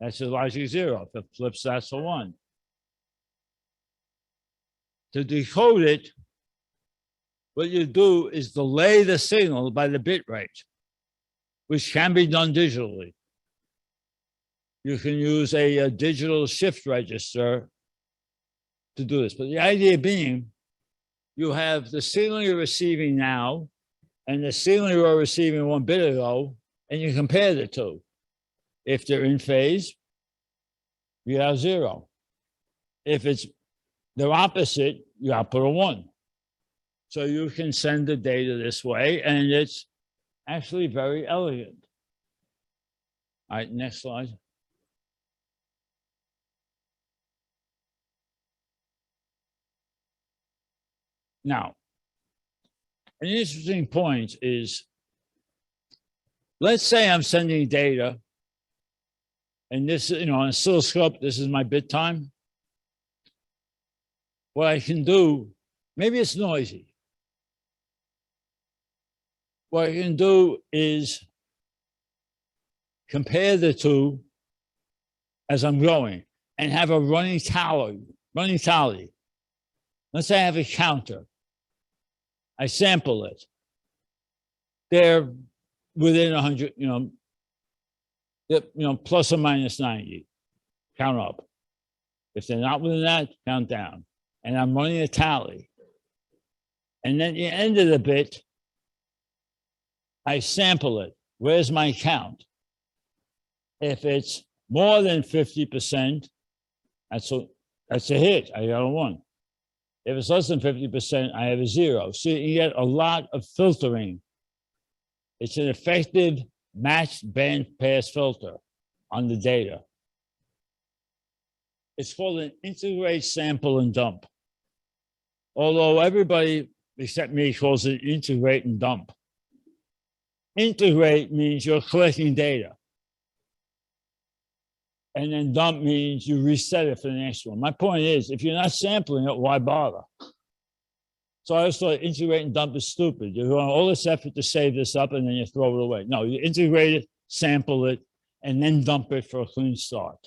that's a logic 0. If it flips, that's a 1. To decode it, what you do is delay the signal by the bit rate, which can be done digitally. You can use a digital shift register to do this. But the idea being, you have the signal you're receiving now and the signal you were receiving 1 bit ago, and you compare the two. If they're in phase, you have 0. If they're opposite, you output a 1. So you can send the data this way, and it's actually very elegant. All right, next slide. Now, an interesting point is, let's say I'm sending data, and this, on oscilloscope, this is my bit time. What I can do, maybe it's noisy. What I can do is compare the two as I'm going and have a running tally. Let's say I have a counter. I sample it. They're within 100, plus or minus 90. Count up. If they're not within that, count down. And I'm running a tally. And then at the end of the bit, I sample it. Where's my count? If it's more than 50%, that's a hit. I got a 1. If it's less than 50%, I have a 0. So you get a lot of filtering. It's an effective matched bandpass filter on the data. It's called an integrate, sample, and dump. Although everybody except me calls it integrate and dump. Integrate means you're collecting data. And then dump means you reset it for the next one. My point is, if you're not sampling it, why bother? So I always thought integrate and dump is stupid. You're doing all this effort to save this up and then you throw it away. No, you integrate it, sample it, and then dump it for a clean start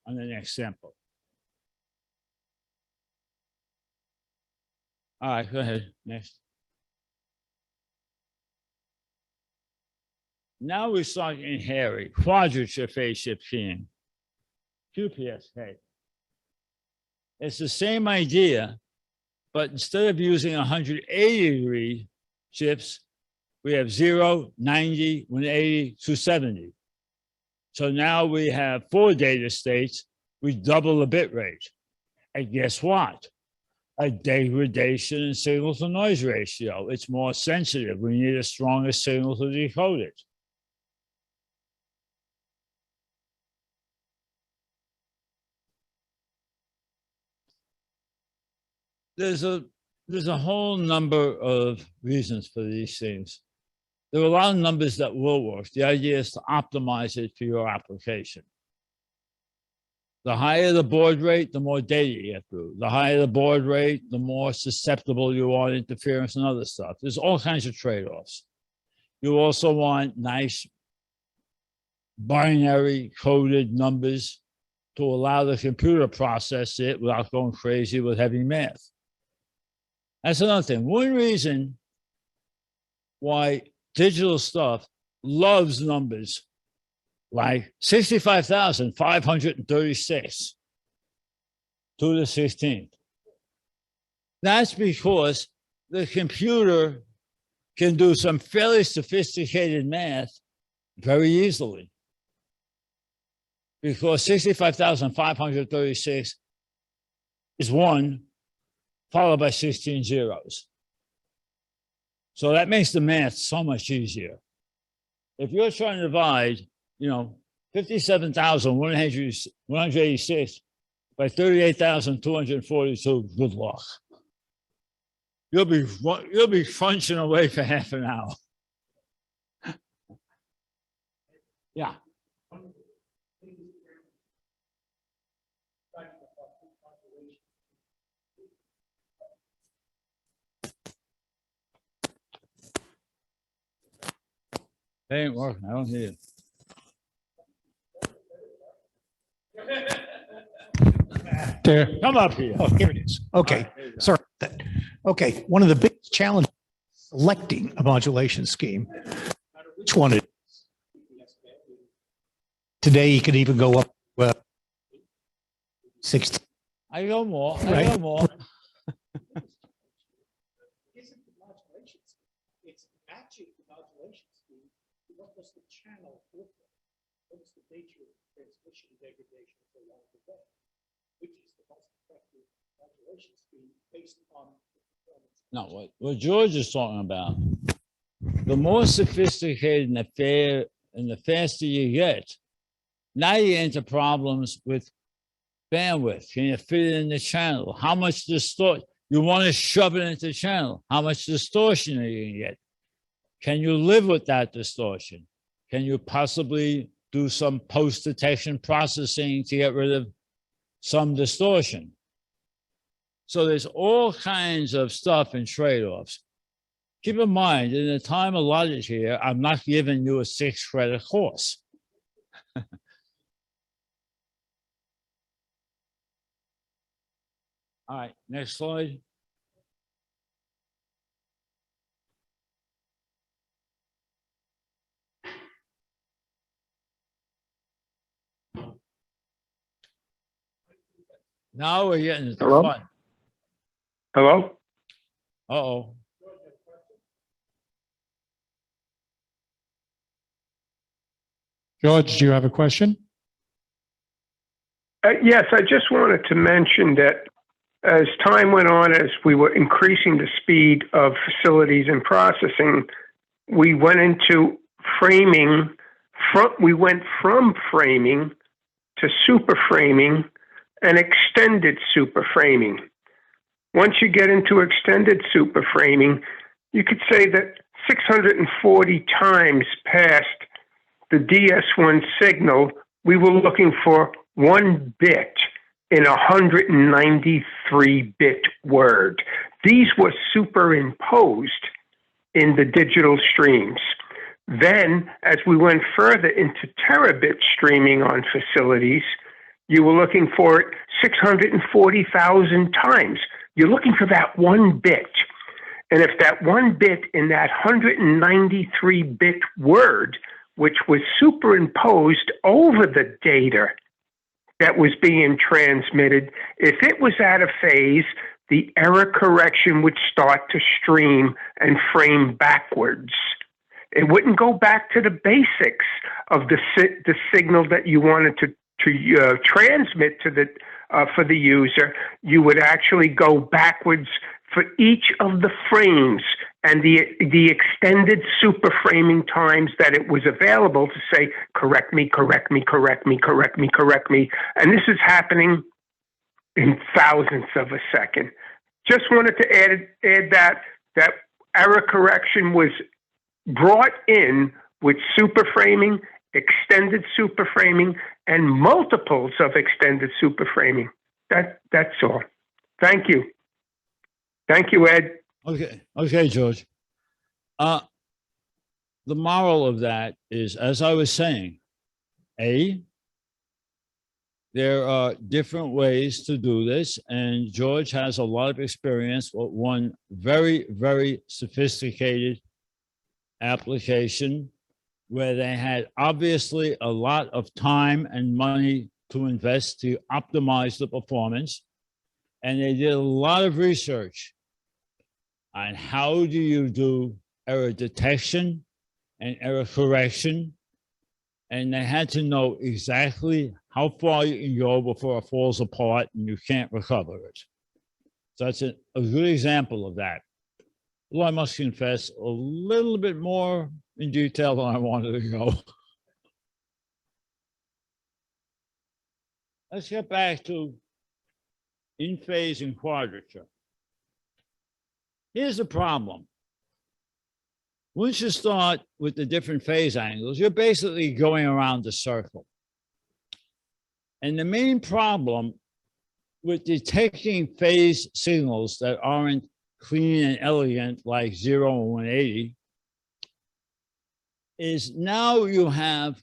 on the next sample. All right, go ahead, next. Now we're starting in hairy, quadrature phase shift keying. DPSK. It's the same idea, but instead of using 180-degree shifts, we have 0, 90, 180, 270. So now we have 4 data states. We double the bit rate. And guess what? A degradation in signal to noise ratio. It's more sensitive. We need a stronger signal to decode it. There's a whole number of reasons for these things. There are a lot of numbers that will work. The idea is to optimize it for your application. The higher the baud rate, the more data you get through. The higher the baud rate, the more susceptible you are to interference and other stuff. There's all kinds of trade-offs. You also want nice binary coded numbers to allow the computer to process it without going crazy with heavy math. That's another thing. One reason why digital stuff loves numbers like 65,536 to the 16th. That's because the computer can do some fairly sophisticated math very easily. Because 65,536 is 1 followed by 16 zeros. So that makes the math so much easier. If you're trying to divide, 57,186 by 38,242, good luck. You'll be crunching away for half an hour. Yeah. They ain't working. I don't hear you. There. Come up here. Oh, here it is. Okay, sorry. Okay, one of the big challenges selecting a modulation scheme, which one it is. Today you could even go up 60. I go more. Right. I go more. Isn't the modulation scheme, it's matching the modulation scheme to what was the channel with it. What's the nature of transmission degradation along the way, which is the most effective modulation scheme based on the performance. No, what George is talking about, the more sophisticated and the faster you get, now you get into problems with bandwidth. Can you fit it in the channel? How much distortion? You want to shove it into the channel. How much distortion are you going to get? Can you live with that distortion? Can you possibly do some post-detection processing to get rid of some distortion? So there's all kinds of stuff and trade-offs. Keep in mind, in the time allotted here, I'm not giving you a 6-credit course. All right, next slide. Now we're getting to the Hello? fun. Hello? Uh-oh. George, do you have a question? Yes, I just wanted to mention that as time went on, as we were increasing the speed of facilities and processing, we went into framing. We went from framing to super framing and extended super framing. Once you get into extended super framing, you could say that 640 times past the DS1 signal, we were looking for 1 bit in a 193-bit word. These were superimposed in the digital streams. Then, as we went further into terabit streaming on facilities, you were looking for it 640,000 times. You're looking for that 1 bit. And if that 1 bit in that 193-bit word, which was superimposed over the data that was being transmitted, if it was out of phase, the error correction would start to stream and frame backwards. It wouldn't go back to the basics of the signal that you wanted to transmit to the for the user. You would actually go backwards for each of the frames and the extended super framing times that it was available to say, correct me, correct me, correct me, correct me, correct me. And this is happening in thousandths of a second. Just wanted to add that error correction was brought in with super framing, extended super framing, and multiples of extended super framing. That's all. Thank you. Thank you, Ed. Okay, George. The moral of that is, as I was saying, there are different ways to do this, and George has a lot of experience with one very, very sophisticated application where they had obviously a lot of time and money to invest to optimize the performance. And they did a lot of research on how do you do error detection and error correction. And they had to know exactly how far you can go before it falls apart and you can't recover it. So that's a good example of that. Although I must confess, a little bit more in detail than I wanted to go. Let's get back to in phase and quadrature. Here's the problem. Once you start with the different phase angles, you're basically going around the circle. And the main problem with detecting phase signals that aren't clean and elegant like 0 and 180 is now you have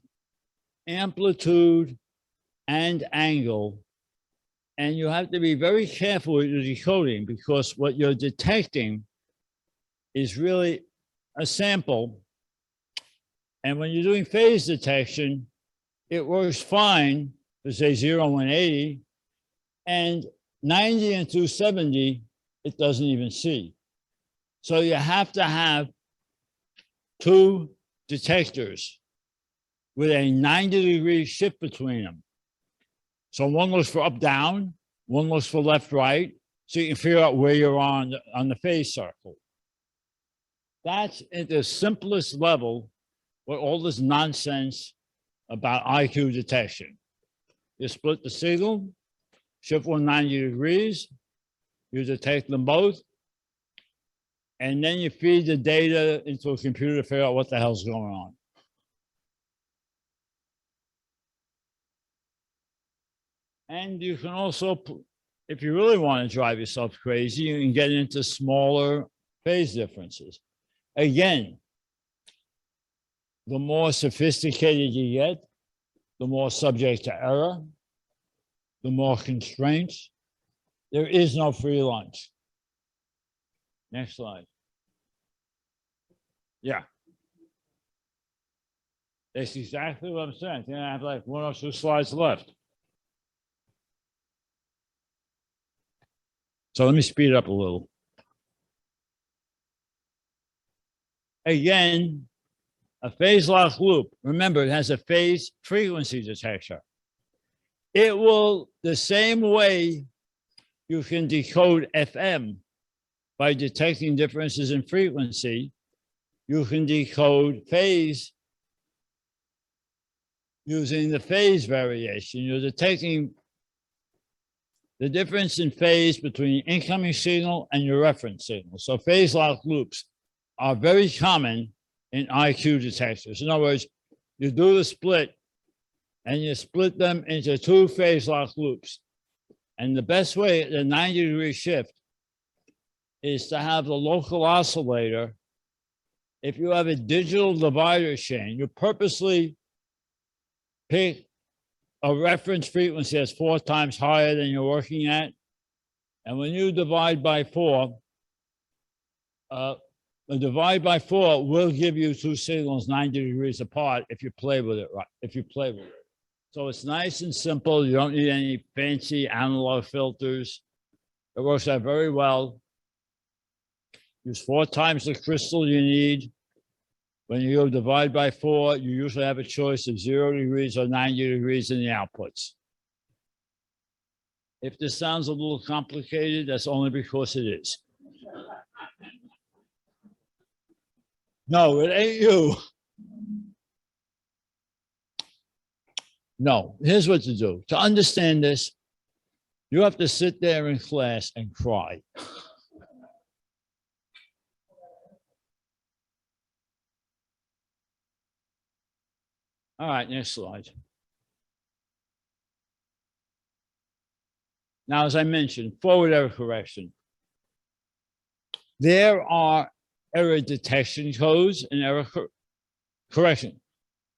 amplitude and angle, and you have to be very careful with your decoding because what you're detecting is really a sample. And when you're doing phase detection, it works fine for say 0 and 180, and 90 and 270, it doesn't even see. So you have to have two detectors with a 90-degree shift between them. So one looks for up, down, one looks for left, right, so you can figure out where you're on the phase circle. That's at the simplest level with all this nonsense about IQ detection. You split the signal, shift 190 degrees, you detect them both, and then you feed the data into a computer to figure out what the hell's going on. And you can also, if you really want to drive yourself crazy, you can get into smaller phase differences. Again, the more sophisticated you get, the more subject to error, the more constraints. There is no free lunch. Next slide. Yeah. That's exactly what I'm saying. I have like 1 or 2 slides left. So let me speed it up a little. Again, a phase lock loop, remember, it has a phase frequency detector. It will, the same way you can decode FM by detecting differences in frequency, you can decode phase using the phase variation. You're detecting the difference in phase between incoming signal and your reference signal. So phase lock loops are very common in IQ detectors. In other words, you do the split and you split them into 2 phase lock loops. And the best way, the 90-degree shift, is to have the local oscillator. If you have a digital divider chain, you purposely pick a reference frequency that's 4 times higher than you're working at. And when you divide by 4, the divide by 4 will give you 2 signals 90 degrees apart if you play with it right. If you play with it. So it's nice and simple. You don't need any fancy analog filters. It works out very well. Use 4 times the crystal you need. When you go divide by 4, you usually have a choice of 0 degrees or 90 degrees in the outputs. If this sounds a little complicated, that's only because it is. No, it ain't you. No, here's what to do. To understand this, you have to sit there in class and cry. All right, next slide. Now, as I mentioned, forward error correction. There are error detection codes and error correction.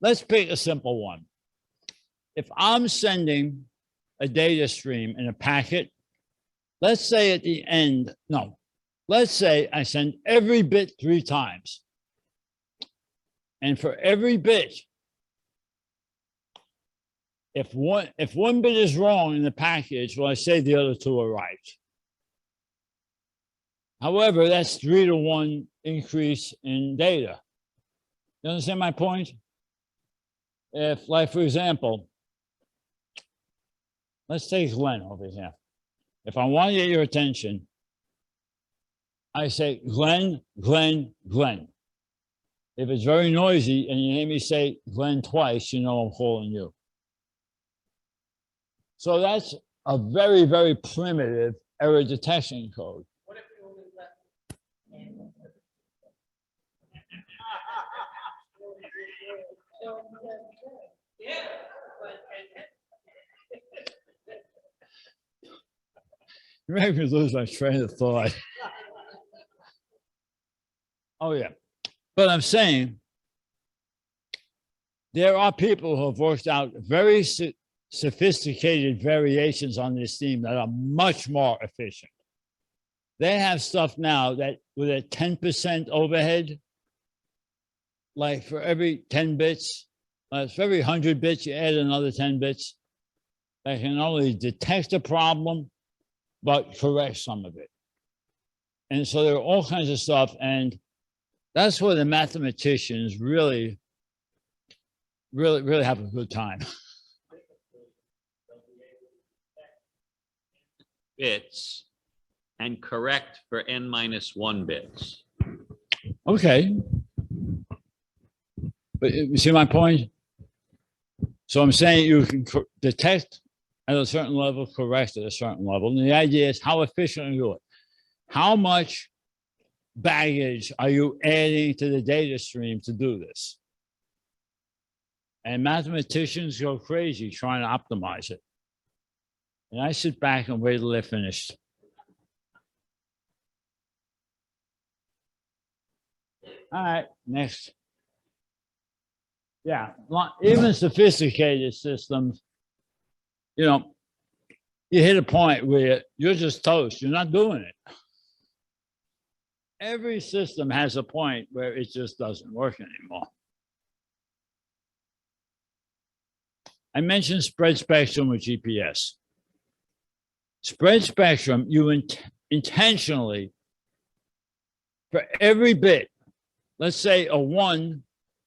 Let's pick a simple one. If I'm sending a data stream in a packet, let's say at the end, no, let's say I send every bit 3 times. And for every bit, if one bit is wrong in the package, well, I say the other 2 are right. However, that's 3-to-1 increase in data. You understand my point? If, like, for example, let's take Glenn over here. If I want to get your attention, I say, Glenn, Glenn, Glenn. If it's very noisy and you hear me say Glenn twice, you know I'm calling you. So that's a very, very primitive error detection code. What if you only left? Yeah, but You make me lose my train of thought. Oh, yeah. But I'm saying there are people who have worked out very sophisticated variations on this theme that are much more efficient. They have stuff now that with a 10% overhead, like for every 10 bits, for every 100 bits, you add another 10 bits, that can not only detect a problem, but correct some of it. And so there are all kinds of stuff. And that's where the mathematicians really have a good time. Bits and correct for n-1 bits. Okay. But you see my point? So I'm saying you can detect at a certain level, correct at a certain level. And the idea is how efficient you do it. How much baggage are you adding to the data stream to do this? And mathematicians go crazy trying to optimize it. And I sit back and wait till they're finished. All right, next. Yeah, even sophisticated systems, you know, you hit a point where you're just toast. You're not doing it. Every system has a point where it just doesn't work anymore. I mentioned spread spectrum with GPS. Spread spectrum, you intentionally, for every bit, let's say a 1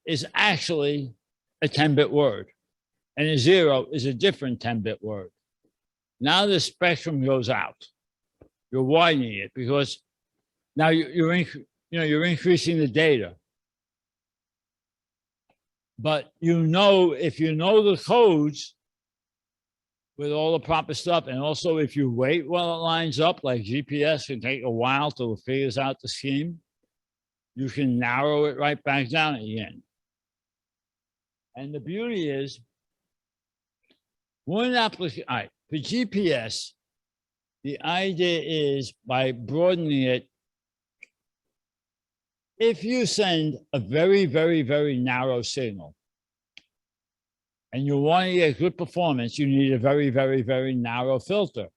is actually a 10-bit word, and a 0 is a different 10-bit word. Now the spectrum goes out. You're widening it because now you're increasing the data. But if you know the codes with all the proper stuff, and also if you wait while it lines up, like GPS can take a while till it figures out the scheme, you can narrow it right back down again. And the beauty is, one application, all right, for GPS, the idea is by broadening it, if you send a very, very, very narrow signal and you want to get good performance, you need a very, very, very narrow filter.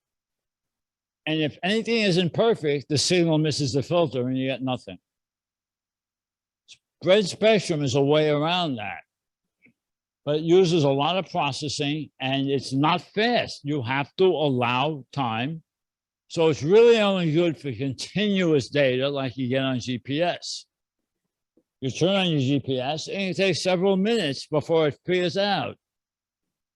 And if anything isn't perfect, the signal misses the filter and you get nothing. Spread spectrum is a way around that, but it uses a lot of processing and it's not fast. You have to allow time. So it's really only good for continuous data like you get on GPS. You turn on your GPS and it takes several minutes before it figures out.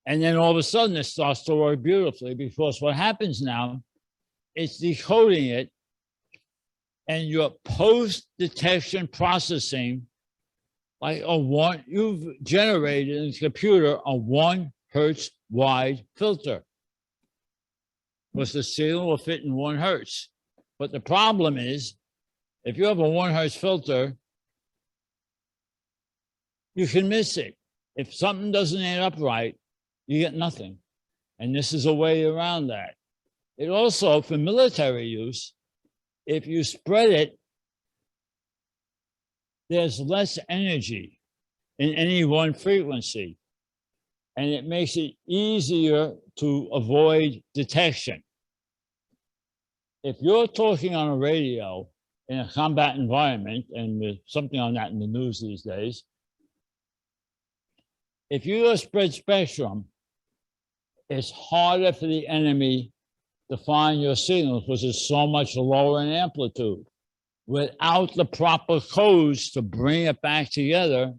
And then all of a sudden it starts to work beautifully, because what happens now, it's decoding it, and your post-detection processing, like you've generated in the computer a 1 hertz wide filter, because the signal will fit in 1 hertz. But the problem is, if you have a 1 hertz filter, you can miss it. If something doesn't add up right, you get nothing. And this is a way around that. It also, for military use, if you spread it, there's less energy in any one frequency. And it makes it easier to avoid detection. If you're talking on a radio in a combat environment, and there's something on that in the news these days, if you go spread spectrum, it's harder for the enemy define your signals because it's so much lower in amplitude. Without the proper codes to bring it back together,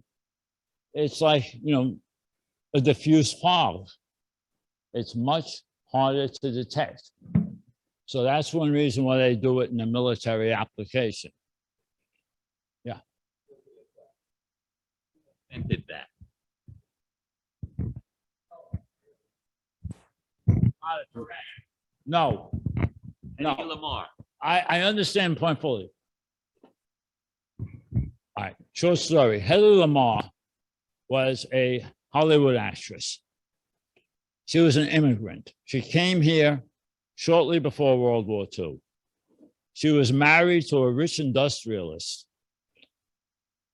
it's like, you know, a diffuse fog. It's much harder to detect. So that's one reason why they do it in a military application. Yeah. And did that. No, Eddie Lamar. I understand the point fully. All right, short story. Heather Lamar was a Hollywood actress. She was an immigrant. She came here shortly before World War II. She was married to a rich industrialist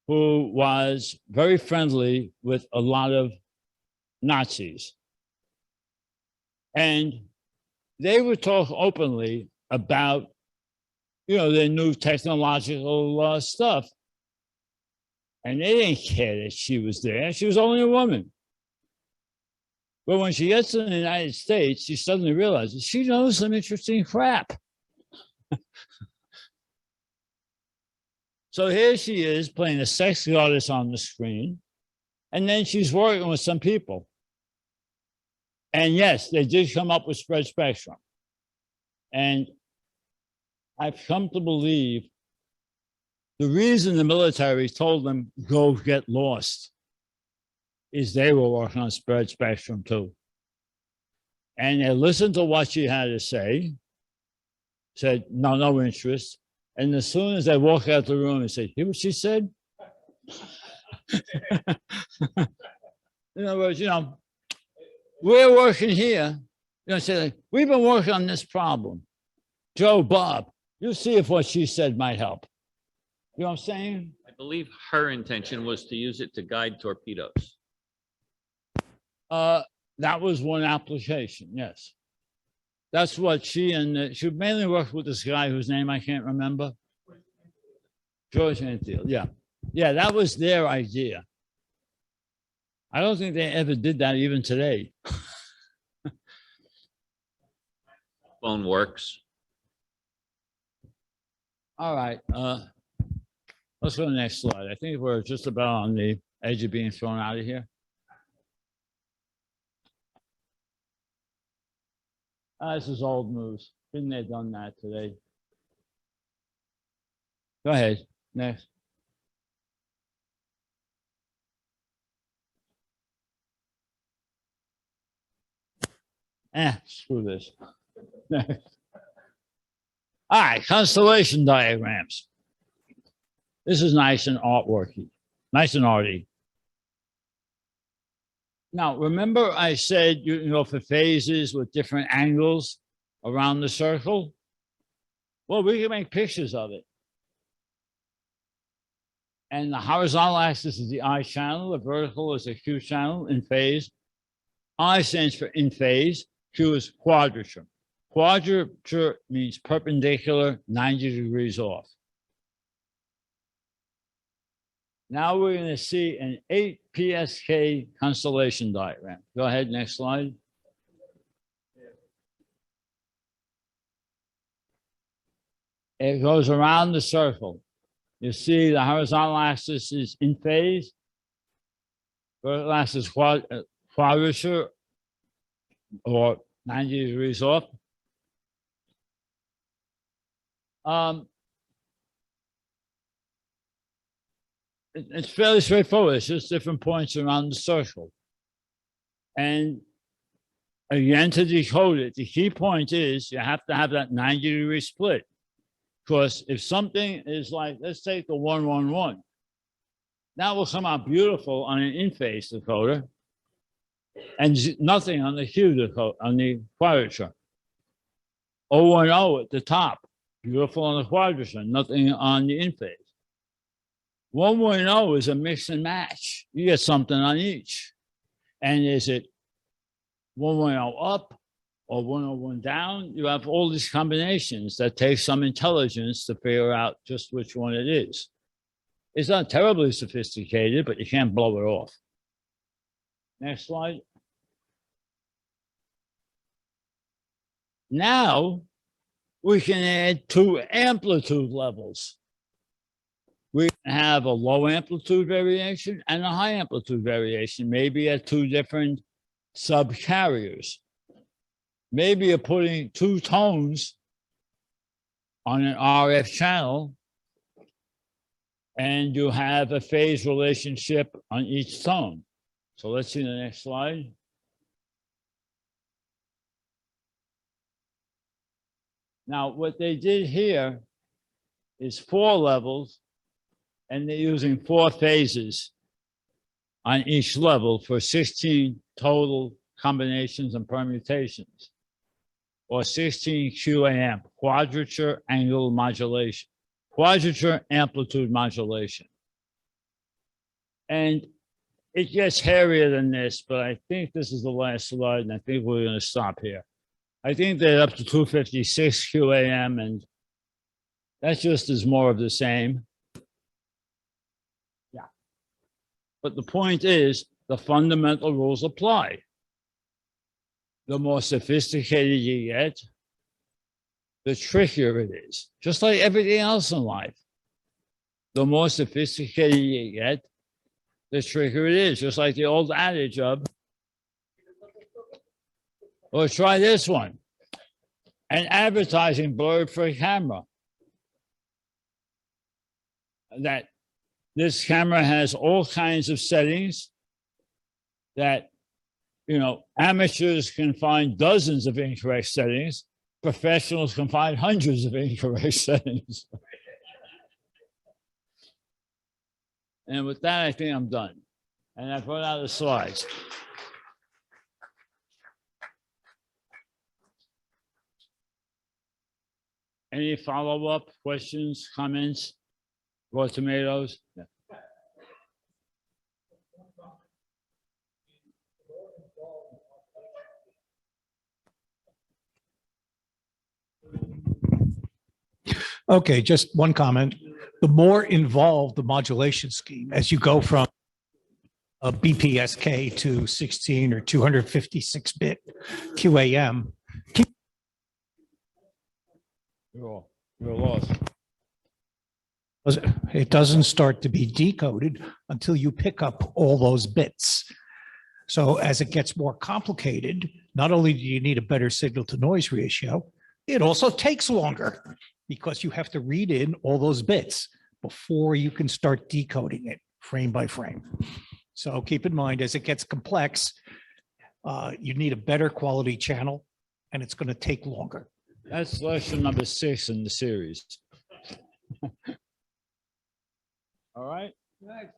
who was very friendly with a lot of Nazis. And they would talk openly about, you know, their new technological stuff. And they didn't care that she was there. She was only a woman. But when she gets to the United States, she suddenly realizes she knows some interesting crap. So here she is playing a sex goddess on the screen. And then she's working with some people. And yes, they did come up with spread spectrum. And I've come to believe the reason the military told them, go get lost, is they were working on spread spectrum too. And they listened to what she had to say, said, no, no interest. And as soon as they walk out the room and say, hear what she said? In other words, you know, we're working here. You know, say, like, we've been working on this problem. Joe, Bob, you'll see if what she said might help. You know what I'm saying? I believe her intention was to use it to guide torpedoes. That was one application, yes. That's what she mainly worked with this guy whose name I can't remember. George Handheld, yeah. Yeah, that was their idea. I don't think they ever did that even today. Phone works. All right, let's go to the next slide. I think we're just about on the edge of being thrown out of here. This is old news. Been there, done that today. Go ahead, next. Screw this. All right, constellation diagrams. This is nice and artworky, nice and arty. Now, remember I said you can go for phases with different angles around the circle? Well, we can make pictures of it. And the horizontal axis is the I channel, the vertical is the Q channel in phase. I stands for in phase, Q is quadrature. Quadrature means perpendicular, 90 degrees off. Now we're going to see an 8 PSK constellation diagram. Go ahead, next slide. It goes around the circle. You see the horizontal axis is in phase. Vertical axis quadrature, or 90 degrees off. It's fairly straightforward. It's just different points around the circle. And again, to decode it, the key point is you have to have that 90-degree split. Because if something is like, let's take the 111, that will come out beautiful on an in-phase decoder and nothing on the Q decoder, on the quadrature. 010 at the top, beautiful on the quadrature, nothing on the in-phase. 110 is a mix and match. You get something on each. And is it 110 up or 101 down? You have all these combinations that take some intelligence to figure out just which one it is. It's not terribly sophisticated, but you can't blow it off. Next slide. Now we can add 2 amplitude levels. We have a low amplitude variation and a high amplitude variation, maybe at 2 different subcarriers. Maybe you're putting 2 tones on an RF channel and you have a phase relationship on each tone. So let's see the next slide. Now, what they did here is 4 levels, and they're using 4 phases on each level for 16 total combinations and permutations, or 16 QAM, quadrature angle modulation, quadrature amplitude modulation. And it gets hairier than this, but I think this is the last slide, and I think we're going to stop here. I think they're up to 256 QAM, and that's just as more of the same. Yeah. But the point is, the fundamental rules apply. The more sophisticated you get, the trickier it is, just like everything else in life. The more sophisticated you get, the trickier it is, just like the old adage of, or try this one, an advertising blurb for a camera. That this camera has all kinds of settings that, you know, amateurs can find dozens of incorrect settings. Professionals can find hundreds of incorrect settings. And with that, I think I'm done. And I've run out of slides. Any follow-up questions, comments, raw tomatoes? Yeah. Okay, just one comment. The more involved the modulation scheme, as you go from a BPSK to 16 or 256-bit QAM, You're lost. it doesn't start to be decoded until you pick up all those bits. So as it gets more complicated, not only do you need a better signal to noise ratio, it also takes longer because you have to read in all those bits before you can start decoding it frame by frame. So keep in mind, as it gets complex, you need a better quality channel, and it's going to take longer. That's lesson number 6 in the series. All right. Next.